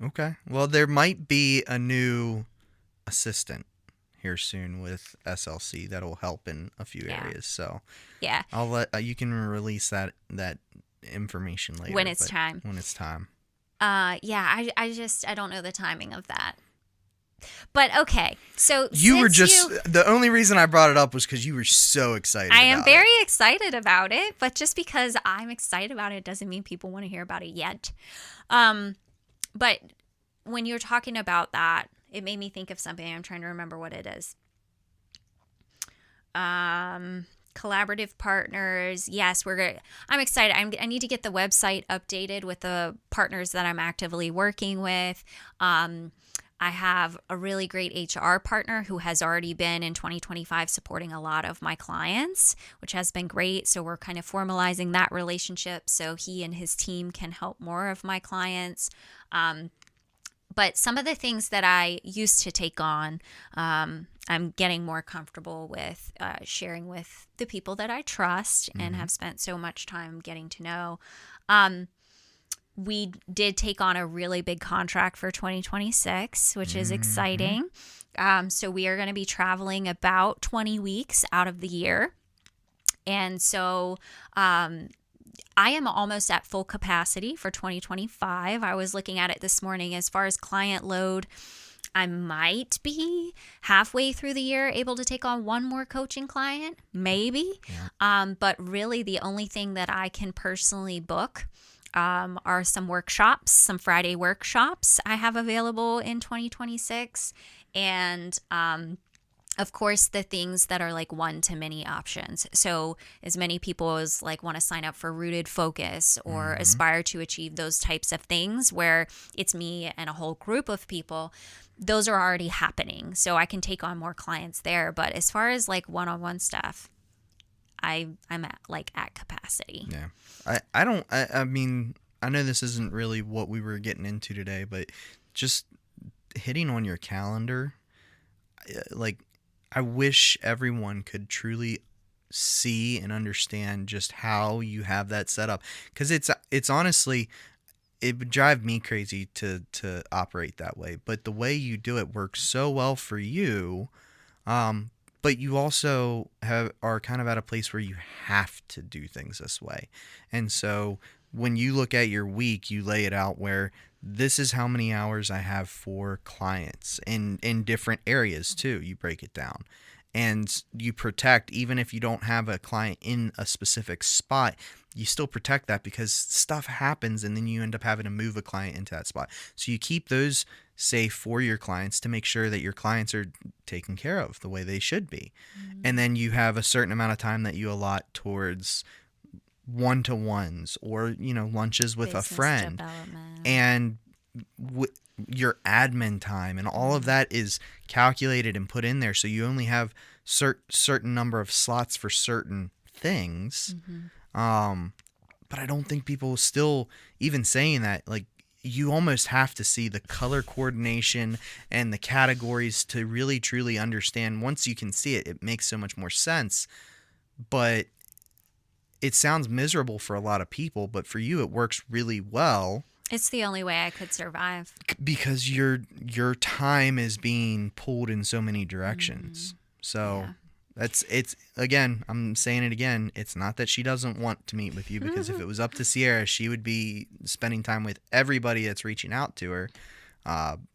okay. Well, there might be a new assistant here soon with SLC that'll help in a few areas. So yeah, I'll let you can release that information later when it's time. When it's time. Yeah. I don't know the timing of that. But okay, so the only reason I brought it up was because you were so excited. I am very excited about it, but just because I'm excited about it doesn't mean people want to hear about it yet. But when you're talking about that, it made me think of something. I'm trying to remember what it is. Collaborative partners. Yes, I'm excited. I need to get the website updated with the partners that I'm actively working with. I have a really great HR partner who has already been in 2025 supporting a lot of my clients, which has been great. So we're kind of formalizing that relationship so he and his team can help more of my clients. But some of the things that I used to take on, I'm getting more comfortable with sharing with the people that I trust and have spent so much time getting to know. We did take on a really big contract for 2026, which is exciting. So we are going to be traveling about 20 weeks out of the year. And so I am almost at full capacity for 2025. I was looking at it this morning. As far as client load, I might be halfway through the year able to take on one more coaching client, maybe. Yeah. But really the only thing that I can personally book are some workshops, some Friday workshops I have available in 2026. And of course, the things that are like one-to-many options. So as many people as like want to sign up for Rooted Focus or aspire to achieve those types of things where it's me and a whole group of people, those are already happening. So I can take on more clients there. But as far as like one-on-one stuff, I'm at capacity. Yeah. I mean, I know this isn't really what we were getting into today, but just hitting on your calendar, like, I wish everyone could truly see and understand just how you have that set up. Because it's honestly, it would drive me crazy to operate that way. But the way you do it works so well for you. But you also are kind of at a place where you have to do things this way. And so when you look at your week, you lay it out where this is how many hours I have for clients in different areas too. You break it down and you protect, even if you don't have a client in a specific spot, you still protect that because stuff happens and then you end up having to move a client into that spot. So you keep those safe for your clients to make sure that your clients are taken care of the way they should be. And then you have a certain amount of time that you allot towards one-to-ones or, lunches with Business a friend and your admin time and all of that is calculated and put in there. So you only have certain number of slots for certain things. But I don't think people still even saying that, like, you almost have to see the color coordination and the categories to really truly understand. Once you can see it, it makes so much more sense. But it sounds miserable for a lot of people, but for you, it works really well. It's the only way I could survive. Because your time is being pulled in so many directions. So it's again, I'm saying it again, it's not that she doesn't want to meet with you, because if it was up to Sierra, she would be spending time with everybody that's reaching out to her.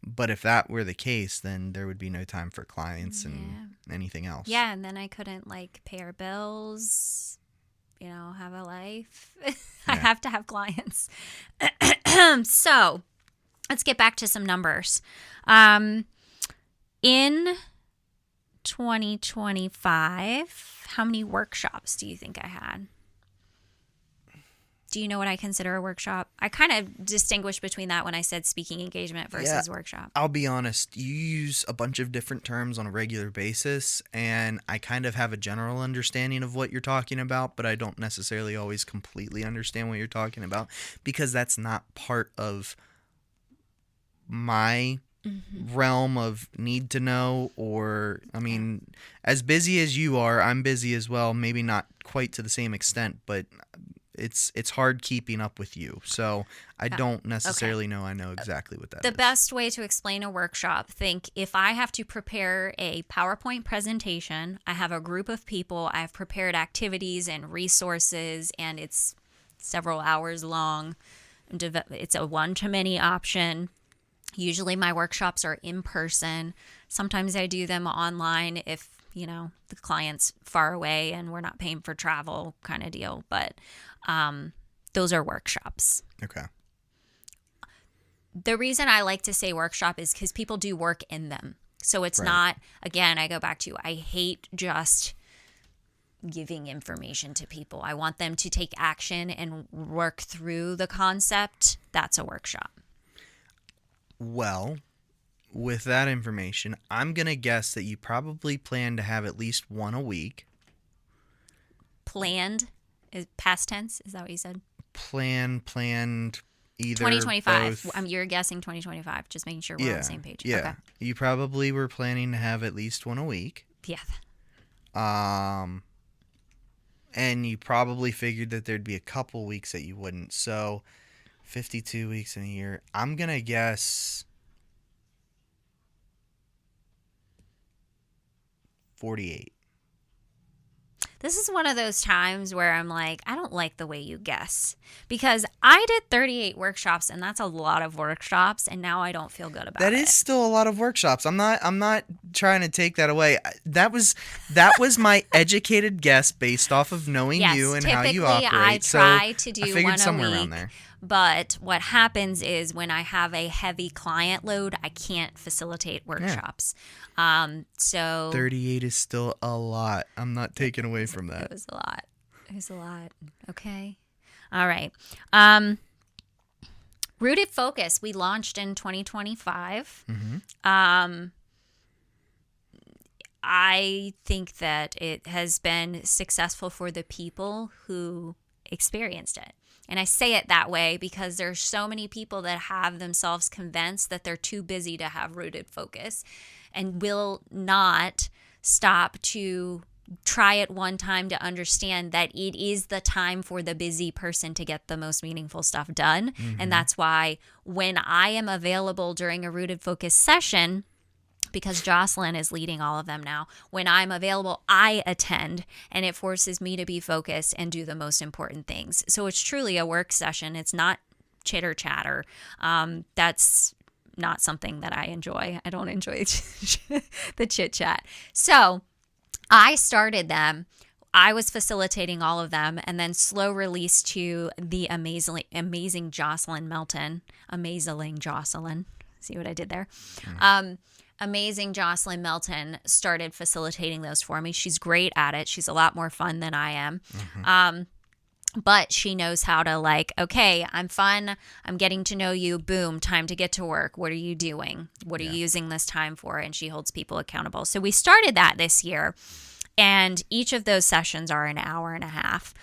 But if that were the case, then there would be no time for clients and anything else. Yeah, and then I couldn't pay our bills, have a life. I have to have clients. So let's get back to some numbers. In 2025, how many workshops do you think I had? Do you know what I consider a workshop? I kind of distinguished between that when I said speaking engagement versus workshop. I'll be honest. You use a bunch of different terms on a regular basis, and I kind of have a general understanding of what you're talking about, but I don't necessarily always completely understand what you're talking about, because that's not part of my realm of need to know. Or, I mean, as busy as you are, I'm busy as well. Maybe not quite to the same extent, but it's hard keeping up with you. So I don't necessarily know I know exactly what that is. The best way to explain a workshop, think if I have to prepare a PowerPoint presentation, I have a group of people, I've prepared activities and resources, and it's several hours long. It's a one-to-many option. Usually my workshops are in person. Sometimes I do them online if the client's far away and we're not paying for travel kind of deal. But those are workshops. Okay. The reason I like to say workshop is because people do work in them. So it's not, again, I go back to, I hate just giving information to people. I want them to take action and work through the concept. That's a workshop. Well, with that information, I'm going to guess that you probably plan to have at least one a week. Planned is past tense. Is that what you said? Planned, either 2025. both. You're guessing 2025. Just making sure we're on the same page. Yeah. Okay. You probably were planning to have at least one a week. Yeah. And you probably figured that there'd be a couple weeks that you wouldn't. So 52 weeks in a year. I'm going to guess 48. This is one of those times where I'm like, I don't like the way you guess, because I did 38 workshops, and that's a lot of workshops, and now I don't feel good about it. That is still a lot of workshops. I'm not trying to take that away. That was my educated guess based off of knowing you and how you operate. I try to do I figured one somewhere a week. around there. But what happens is when I have a heavy client load, I can't facilitate workshops. So 38 is still a lot. I'm not taking away from that. It was a lot. It was a lot. Okay. All right. Rooted Focus, we launched in 2025. I think that it has been successful for the people who experienced it. And I say it that way because there's so many people that have themselves convinced that they're too busy to have Rooted Focus and will not stop to try it one time to understand that it is the time for the busy person to get the most meaningful stuff done. And that's why when I am available during a Rooted Focus session, because Jocelyn is leading all of them now, when I'm available, I attend, and it forces me to be focused and do the most important things. So it's truly a work session. It's not chitter chatter. That's not something that I enjoy. I don't enjoy the chit chat. So I started them. I was facilitating all of them, and then slow release to the amazing Jocelyn Melton. Amazing Jocelyn. See what I did there? Amazing Jocelyn Melton started facilitating those for me. She's great at it. She's a lot more fun than I am. But she knows how to okay, I'm fun. I'm getting to know you. Boom, time to get to work. What are you doing? What are you using this time for? And she holds people accountable. So we started that this year. And each of those sessions are an hour and a half.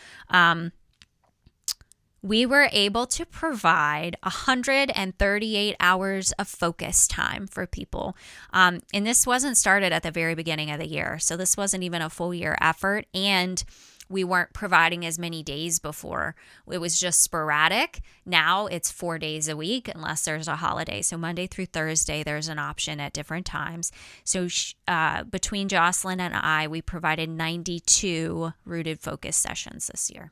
we were able to provide 138 hours of focus time for people. And this wasn't started at the very beginning of the year. So this wasn't even a full year effort. And we weren't providing as many days before. It was just sporadic. Now it's 4 days a week unless there's a holiday. So Monday through Thursday, there's an option at different times. So between Jocelyn and I, we provided 92 rooted focus sessions this year.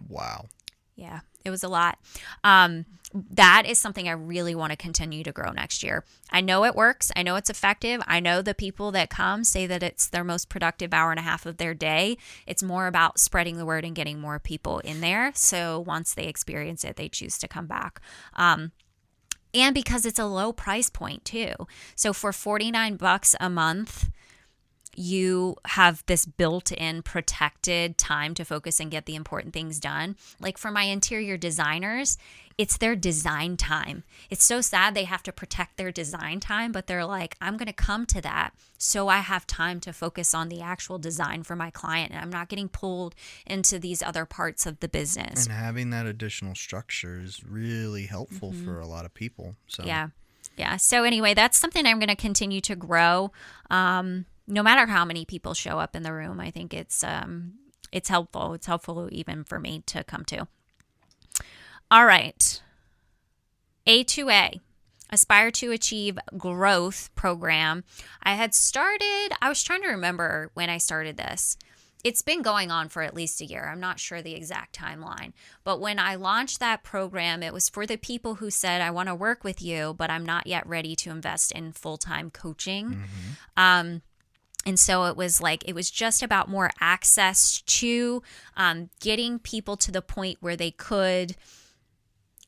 Wow. Yeah, it was a lot. That is something I really want to continue to grow next year. I know it works. I know it's effective. I know the people that come say that it's their most productive hour and a half of their day. It's more about spreading the word and getting more people in there. So once they experience it, they choose to come back. And because it's a low price point too. So for $49 a month, you have this built-in protected time to focus and get the important things done. Like for my interior designers, it's their design time. It's so sad they have to protect their design time, but they're like, I'm going to come to that so I have time to focus on the actual design for my client, and I'm not getting pulled into these other parts of the business. And having that additional structure is really helpful for a lot of people. So Yeah. So anyway, that's something I'm going to continue to grow. No matter how many people show up in the room, I think it's helpful. It's helpful even for me to come to. All right. A2A, Aspire to Achieve Growth Program. I was trying to remember when I started this. It's been going on for at least a year. I'm not sure the exact timeline. But when I launched that program, it was for the people who said, I want to work with you, but I'm not yet ready to invest in full-time coaching. And so it was just about more access to getting people to the point where they could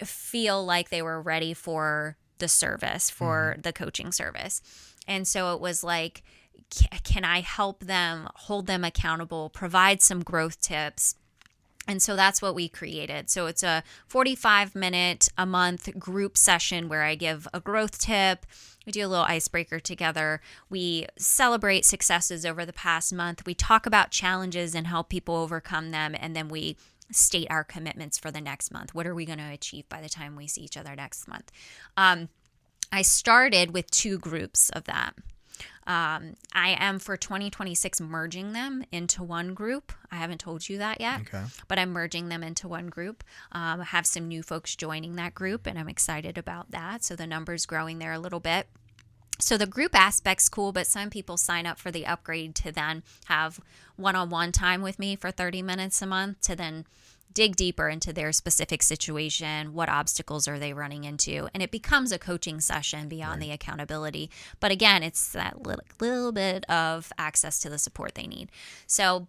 feel like they were ready for the service, for the coaching service. And so it was like, can I help them, hold them accountable, provide some growth tips? And so that's what we created. So it's a 45-minute a month group session where I give a growth tip. We do a little icebreaker together. We celebrate successes over the past month. We talk about challenges and help people overcome them. And then we state our commitments for the next month. What are we going to achieve by the time we see each other next month? I started with 2 groups of that. I am for 2026 merging them into one group. I haven't told you that yet, but I'm merging them into one group. I have some new folks joining that group, and I'm excited about that. So the number's growing there a little bit. So the group aspect's cool, but some people sign up for the upgrade to then have one-on-one time with me for 30 minutes a month to then dig deeper into their specific situation. What obstacles are they running into? And it becomes a coaching session beyond the accountability. But again, it's that little bit of access to the support they need. So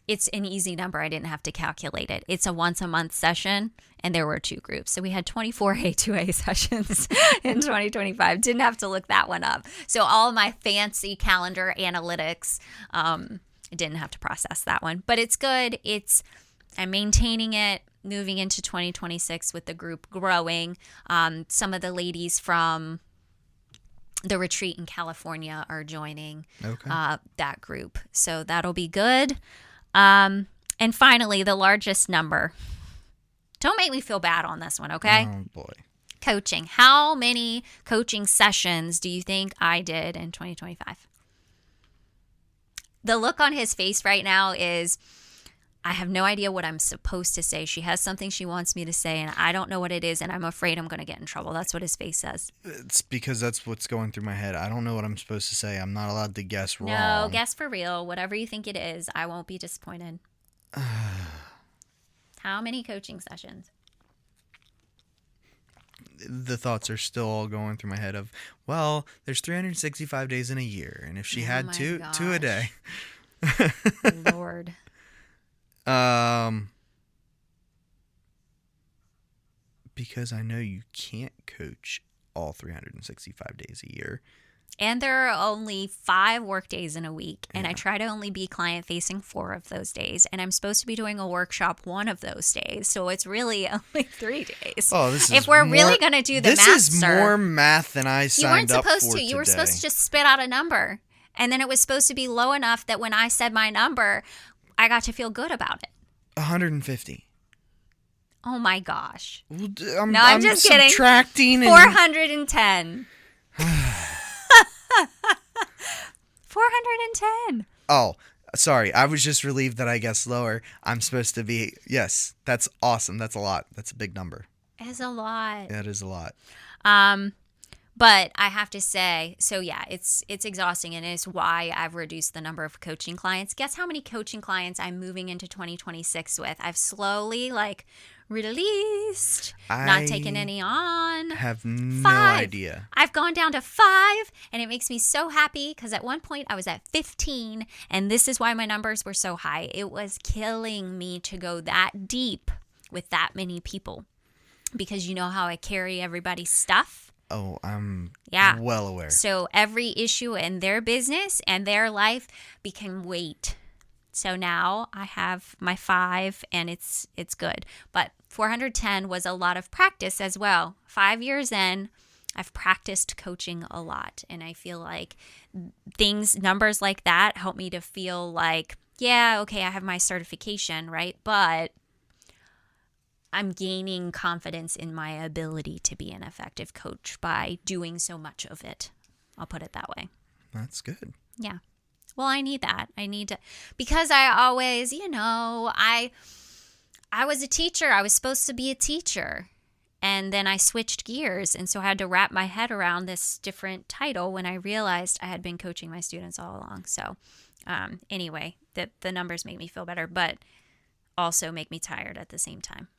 it's an easy number. I didn't have to calculate it. It's a once a month session, and there were 2 groups. So we had 24 A2A sessions in 2025. Didn't have to look that one up. So all my fancy calendar analytics, I didn't have to process that one, but it's good. I'm maintaining it, moving into 2026 with the group growing. Some of the ladies from the retreat in California are joining that group. So that'll be good. And finally, the largest number. Don't make me feel bad on this one, okay? Oh, boy. Coaching. How many coaching sessions do you think I did in 2025? The look on his face right now is, I have no idea what I'm supposed to say. She has something she wants me to say, and I don't know what it is, and I'm afraid I'm going to get in trouble. That's what his face says. It's because that's what's going through my head. I don't know what I'm supposed to say. I'm not allowed to guess wrong. No, guess for real. Whatever you think it is, I won't be disappointed. How many coaching sessions? The thoughts are still all going through my head of, well, there's 365 days in a year, and if she had two a day. Lord. Because I know you can't coach all 365 days a year. And there are only 5 work days in a week, and I try to only be client-facing 4 of those days, and I'm supposed to be doing a workshop 1 of those days, so it's really only 3 days. Oh, this is if we're really going to do the math, this is more math than I signed up for today. You were supposed to just spit out a number, and then it was supposed to be low enough that when I said my number, I got to feel good about it. 150. Oh my gosh. Well, I'm just kidding. Subtracting 410. 410. Oh, sorry. I was just relieved that I guessed lower. I'm supposed to be. Yes, that's awesome. That's a lot. That's a big number. It's a lot. That is a lot. But I have to say, so yeah, it's exhausting, and it's why I've reduced the number of coaching clients. Guess how many coaching clients I'm moving into 2026 with? I've slowly released, not taken any on. Have no 5. idea. I've gone down to 5, and it makes me so happy because at one point I was at 15, and this is why my numbers were so high. It was killing me to go that deep with that many people because you know how I carry everybody's stuff. Oh, I'm well aware. So every issue in their business and their life became weight. So now I have my 5 and it's good. But 410 was a lot of practice as well. 5 years in, I've practiced coaching a lot. And I feel like numbers like that help me to feel like, yeah, okay, I have my certification, right? But I'm gaining confidence in my ability to be an effective coach by doing so much of it. I'll put it that way. That's good. Yeah. Well, I need that. I need to, because I always, I was a teacher. I was supposed to be a teacher. And then I switched gears. And so I had to wrap my head around this different title when I realized I had been coaching my students all along. So anyway, the numbers make me feel better, but also make me tired at the same time.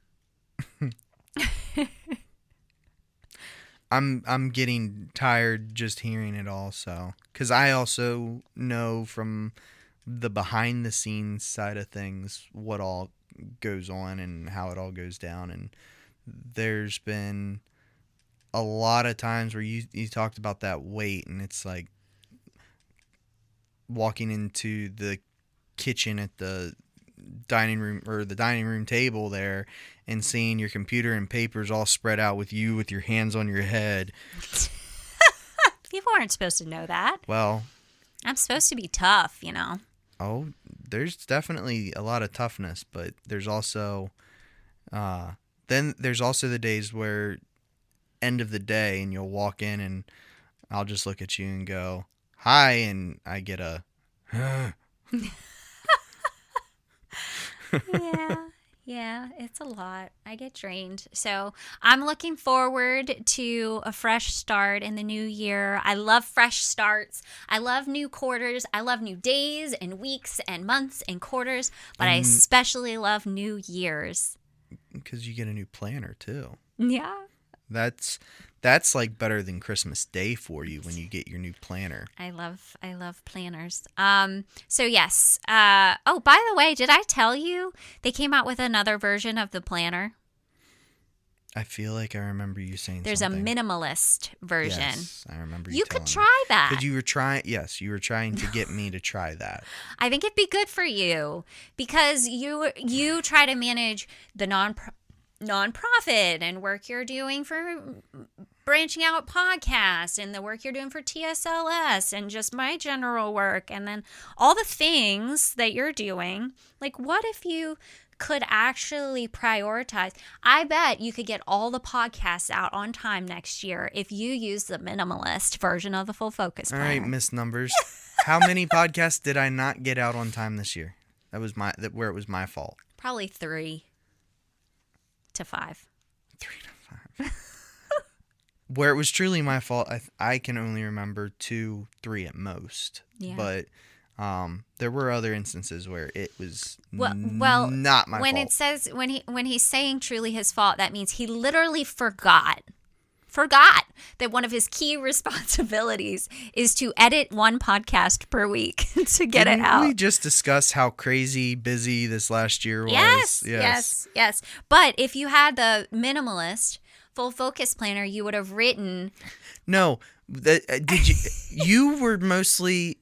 I'm getting tired just hearing it all, so because I also know from the behind the scenes side of things what all goes on and how it all goes down, and there's been a lot of times where you talked about that weight, and it's like walking into the kitchen at the dining room table there and seeing your computer and papers all spread out with your hands on your head. People aren't supposed to know that. Well, I'm supposed to be tough, Oh, there's definitely a lot of toughness, but there's also the days where end of the day and you'll walk in and I'll just look at you and go, "Hi," and I get a Yeah, it's a lot. I get drained. So I'm looking forward to a fresh start in the new year. I love fresh starts. I love new quarters. I love new days and weeks and months and quarters, but I especially love new years. Because you get a new planner too. Yeah. That's like better than Christmas Day for you when you get your new planner. I love planners. So yes. Oh, by the way, did I tell you they came out with another version of the planner? I feel like I remember you saying there's something. There's a minimalist version. Yes, I remember you You telling could try that. Because you were trying to get me to try that. I think it'd be good for you because you try to manage the nonprofit and work you're doing for branching out podcasts and the work you're doing for TSLS and just my general work and then all the things that you're doing. Like, what if you could actually prioritize? I bet you could get all the podcasts out on time next year if you use the minimalist version of the Full Focus Planner. All right, Miss Numbers. How many podcasts did I not get out on time this year? Where it was my fault. Probably 3 to 5. 3 to 5. Where it was truly my fault, I can only remember 2, 3 at most. Yeah. But there were other instances where it was well, not my when fault. It says when he's saying truly his fault, that means he literally forgot that one of his key responsibilities is to edit one podcast per week to get it out. Didn't we just discuss how crazy busy this last year was? Yes. But if you had the minimalist Full Focus Planner, you would have written. No, did you? You were mostly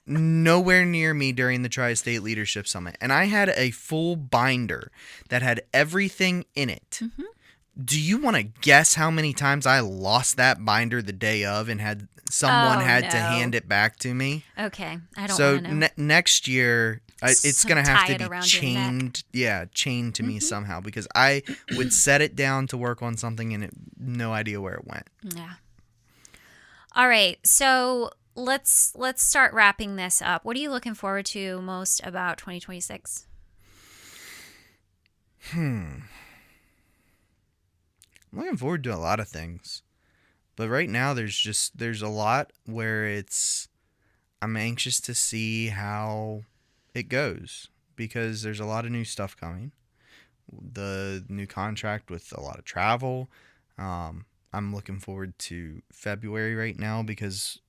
nowhere near me during the Tri-State Leadership Summit, and I had a full binder that had everything in it. Mm-hmm. Do you want to guess how many times I lost that binder the day of and had someone to hand it back to me? Okay, I don't want to know. So next year, it's going to have to be chained to me Mm-hmm. somehow, because I would set it down to work on something and no idea where it went. Yeah. All right. So let's start wrapping this up. What are you looking forward to most about 2026? I'm looking forward to a lot of things. But right now there's a lot where I'm anxious to see how it goes, because there's a lot of new stuff coming. The new contract with a lot of travel. I'm looking forward to February right now, because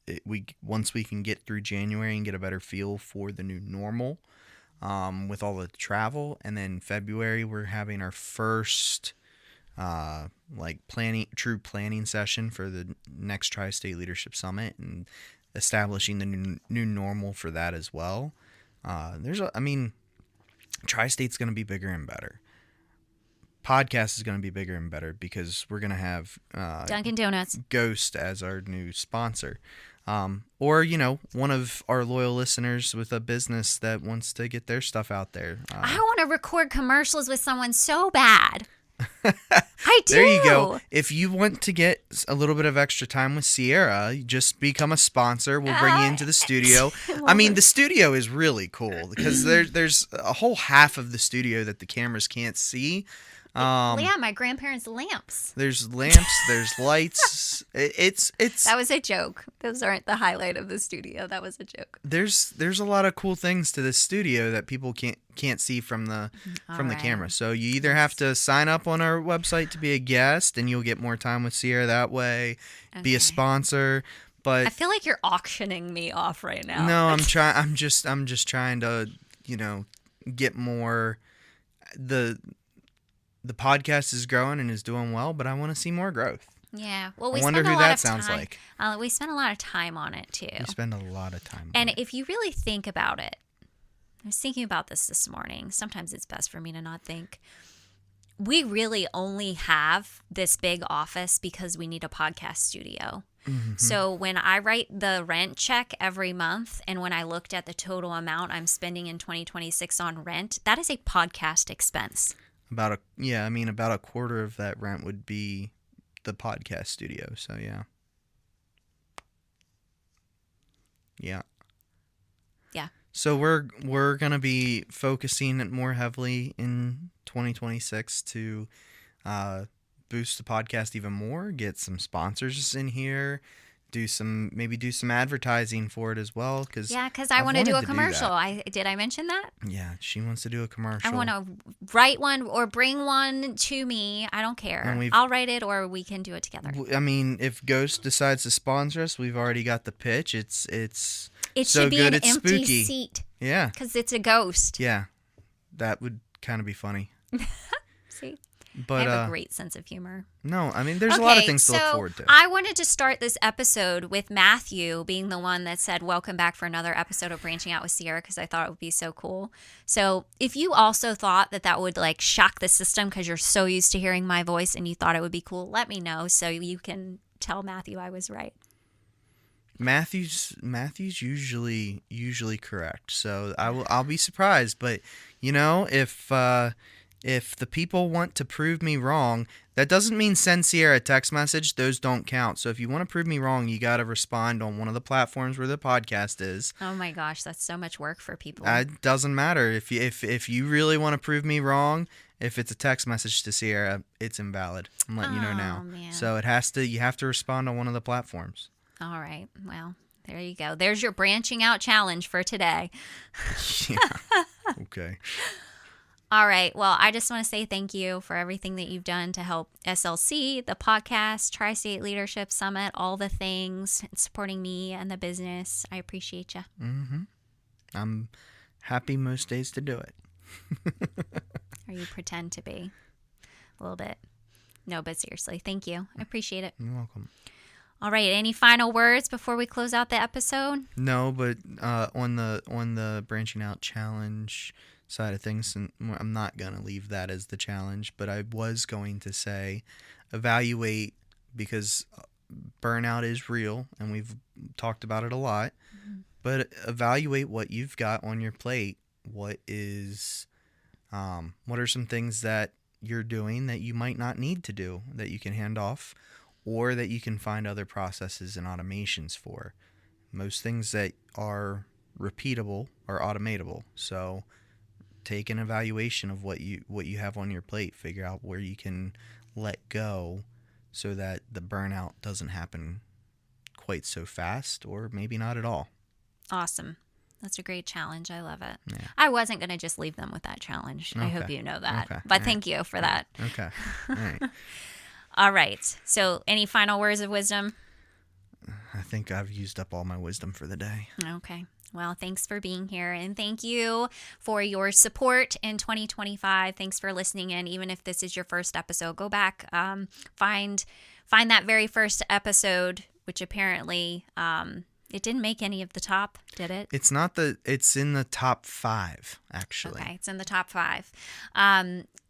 once we can get through January and get a better feel for the new normal, with all the travel, and then February we're having our first true planning session for the next Tri-State Leadership Summit, and establishing the new normal for that as well. Tri-State's going to be bigger and better. Podcast is going to be bigger and better, because we're going to have Dunkin' Donuts Ghost as our new sponsor. Or, one of our loyal listeners with a business that wants to get their stuff out there. I want to record commercials with someone so bad. I do. There you go. If you want to get a little bit of extra time with Sierra, just become a sponsor. We'll bring you into the studio. I mean, the studio is really cool, because there's a whole half of the studio that the cameras can't see. My grandparents' lamps. There's lamps, there's lights. It's That was a joke. Those aren't the highlight of the studio. That was a joke. There's a lot of cool things to this studio that people can't see from the camera. So you either have to sign up on our website to be a guest, and you'll get more time with Sierra that way. Okay. Be a sponsor. But I feel like you're auctioning me off right now. No, I'm just trying to, get more. The podcast is growing and is doing well, but I want to see more growth. Yeah. Well, I wonder who that sounds like. We spend a lot of time on it, too. We spend a lot of time on it. And if you really think about it, I was thinking about this morning. Sometimes it's best for me to not think. We really only have this big office because we need a podcast studio. Mm-hmm. So when I write the rent check every month, and when I looked at the total amount I'm spending in 2026 on rent, that is a podcast expense. About a quarter of that rent would be the podcast studio. So yeah. So we're gonna be focusing more heavily in 2026 to boost the podcast even more. Get some sponsors in here. Do some advertising for it as well, because I want to do a commercial. Did I mention that? Yeah, she wants to do a commercial. I want to write one or bring one to me. I don't care. I'll write it, or we can do it together. I mean, if Ghost decides to sponsor us, we've already got the pitch. It so should be good, an empty spooky seat. Yeah, because it's a ghost. Yeah, that would kind of be funny. See. But, I have a great sense of humor. No, I mean, there's a lot of things to look forward to. I wanted to start this episode with Matthew being the one that said, welcome back for another episode of Branching Out with Sierra, because I thought it would be so cool. So if you also thought that would shock the system because you're so used to hearing my voice and you thought it would be cool, let me know so you can tell Matthew I was right. Matthew's usually correct. So I'll be surprised, but if the people want to prove me wrong, that doesn't mean send Sierra a text message. Those don't count. So if you want to prove me wrong, you got to respond on one of the platforms where the podcast is. Oh my gosh, that's so much work for people. It doesn't matter. If you really want to prove me wrong, if it's a text message to Sierra, it's invalid. I'm letting you know now. Man. So you have to respond on one of the platforms. All right. Well, there you go. There's your branching out challenge for today. Yeah. Okay. All right. Well, I just want to say thank you for everything that you've done to help SLC, the podcast, Tri-State Leadership Summit, all the things, supporting me and the business. I appreciate you. Mm-hmm. I'm happy most days to do it. Or you pretend to be a little bit. No, but seriously, thank you. I appreciate it. You're welcome. All right. Any final words before we close out the episode? No, but on the branching out challenge side of things, and I'm not going to leave that as the challenge, but I was going to say evaluate, because burnout is real and we've talked about it a lot, but evaluate what you've got on your plate what are some things that you're doing that you might not need to do, that you can hand off, or that you can find other processes and automations for. Most things that are repeatable are automatable. So take an evaluation of what you have on your plate, figure out where you can let go so that the burnout doesn't happen quite so fast, or maybe not at all. Awesome. That's a great challenge. I love it. Yeah. I wasn't going to just leave them with that challenge. I hope you know that. Okay. But thank you for that. Okay. All right. All right. So any final words of wisdom? I think I've used up all my wisdom for the day. Okay. Well, thanks for being here, and thank you for your support in 2025. Thanks for listening in. Even if this is your first episode, go back, find that very first episode, which apparently it didn't make any of the top, did it? It's in the top 5, actually. Okay, it's in the top 5.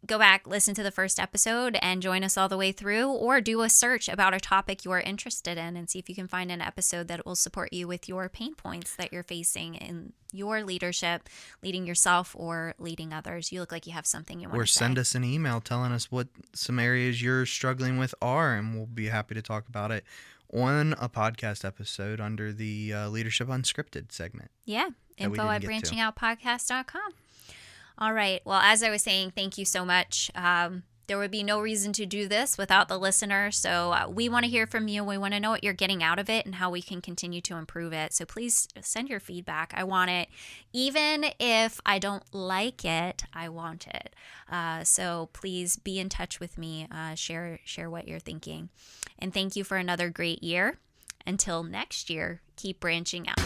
Go back, listen to the first episode, and join us all the way through, or do a search about a topic you are interested in and see if you can find an episode that will support you with your pain points that you're facing in your leadership, leading yourself or leading others. You look like you have something you want to say. Or send us an email telling us what some areas you're struggling with are, and we'll be happy to talk about it on a podcast episode under the Leadership Unscripted segment. Yeah, info@branchingoutpodcast.com. All right. Well, as I was saying, thank you so much. There would be no reason to do this without the listener. So we want to hear from you. We want to know what you're getting out of it and how we can continue to improve it. So please send your feedback. I want it. Even if I don't like it, I want it. So please be in touch with me. Share what you're thinking. And thank you for another great year. Until next year, keep branching out.